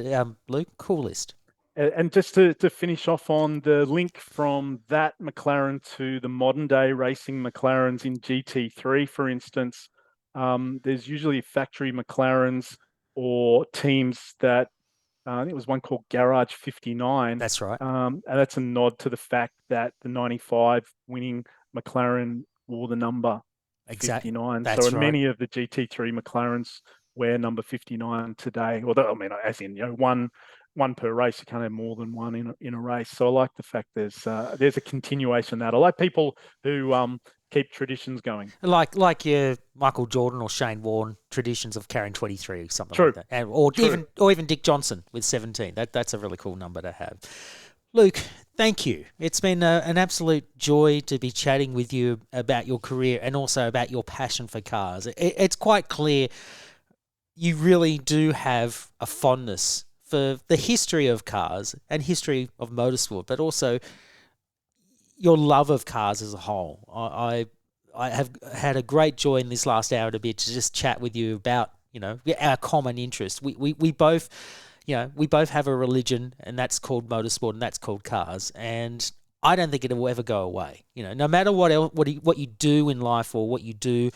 Luke. Cool list. And just to finish off on the link from that McLaren to the modern day racing McLarens in GT3, for instance, there's usually factory McLarens or teams that, I think it was one called Garage 59. That's right. And that's a nod to the fact that the 95 winning McLaren wore the number 59. That's so right. Many of the GT3 McLarens wear number 59 today. Although, as in, one per race, you can't have more than one in a race. So I like the fact there's a continuation of that. I like people who keep traditions going. Like your Michael Jordan or Shane Warne traditions of carrying 23 or something True. like that. Or even Dick Johnson with 17. That's a really cool number to have. Luke, thank you. It's been an absolute joy to be chatting with you about your career and also about your passion for cars. It's quite clear you really do have a fondness for the history of cars and history of motorsport, but also your love of cars as a whole. I have had a great joy in this last hour and a bit to just chat with you about, our common interest. We both, we both have a religion, and that's called motorsport, and that's called cars. And I don't think it will ever go away. No matter what you do in life or what you do,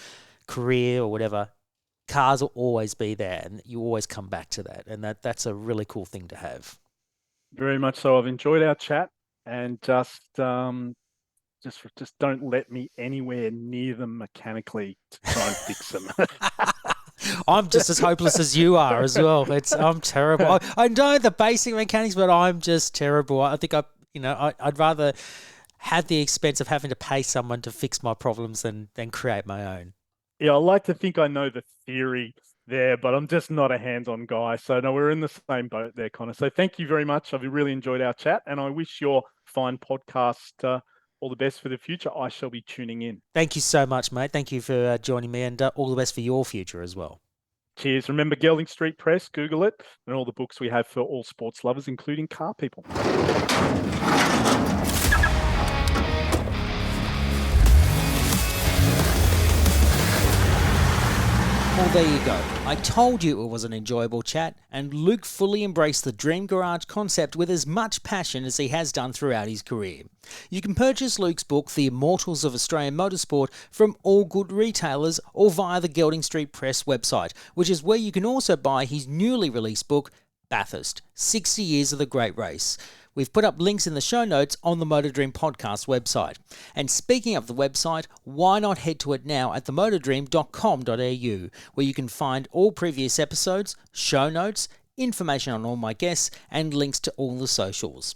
career or whatever, cars will always be there, and you always come back to that, and that's a really cool thing to have. Very much so. I've enjoyed our chat, and just don't let me anywhere near them mechanically to try and fix them. I'm just as hopeless as you are as well. I'm terrible. I know the basic mechanics, but I'm just terrible. I think I'd rather have the expense of having to pay someone to fix my problems than create my own. Yeah, I like to think I know the theory there, but I'm just not a hands-on guy. So no, we're in the same boat there, Connor. So thank you very much. I've really enjoyed our chat, and I wish your fine podcast all the best for the future. I shall be tuning in. Thank you so much, mate. Thank you for joining me, and all the best for your future as well. Cheers. Remember Gelding Street Press, Google it, and all the books we have for all sports lovers, including car people. Well, there you go. I told you it was an enjoyable chat, and Luke fully embraced the Dream Garage concept with as much passion as he has done throughout his career. You can purchase Luke's book, The Immortals of Australian Motorsport, from all good retailers or via the Gelding Street Press website, which is where you can also buy his newly released book, Bathurst, 60 Years of the Great Race. We've put up links in the show notes on the Motor Dream podcast website. And speaking of the website, why not head to it now at themotordream.com.au, where you can find all previous episodes, show notes, information on all my guests, and links to all the socials.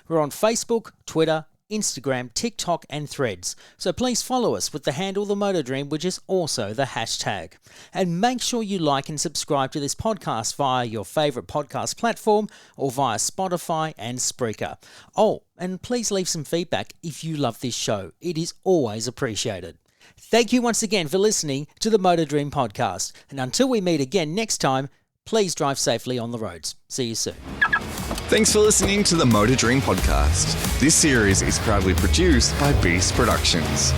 We're on Facebook, Twitter, Instagram, TikTok and Threads, so please follow us with the handle The Motor Dream, which is also the hashtag. And make sure you like and subscribe to this podcast via your favourite podcast platform or via Spotify and Spreaker. Oh, and please leave some feedback if you love this show. It is always appreciated. Thank you once again for listening to the Motor Dream podcast, and until we meet again next time, please drive safely on the roads. See you soon. Thanks for listening to the Motor Dream podcast. This series is proudly produced by Beast Productions.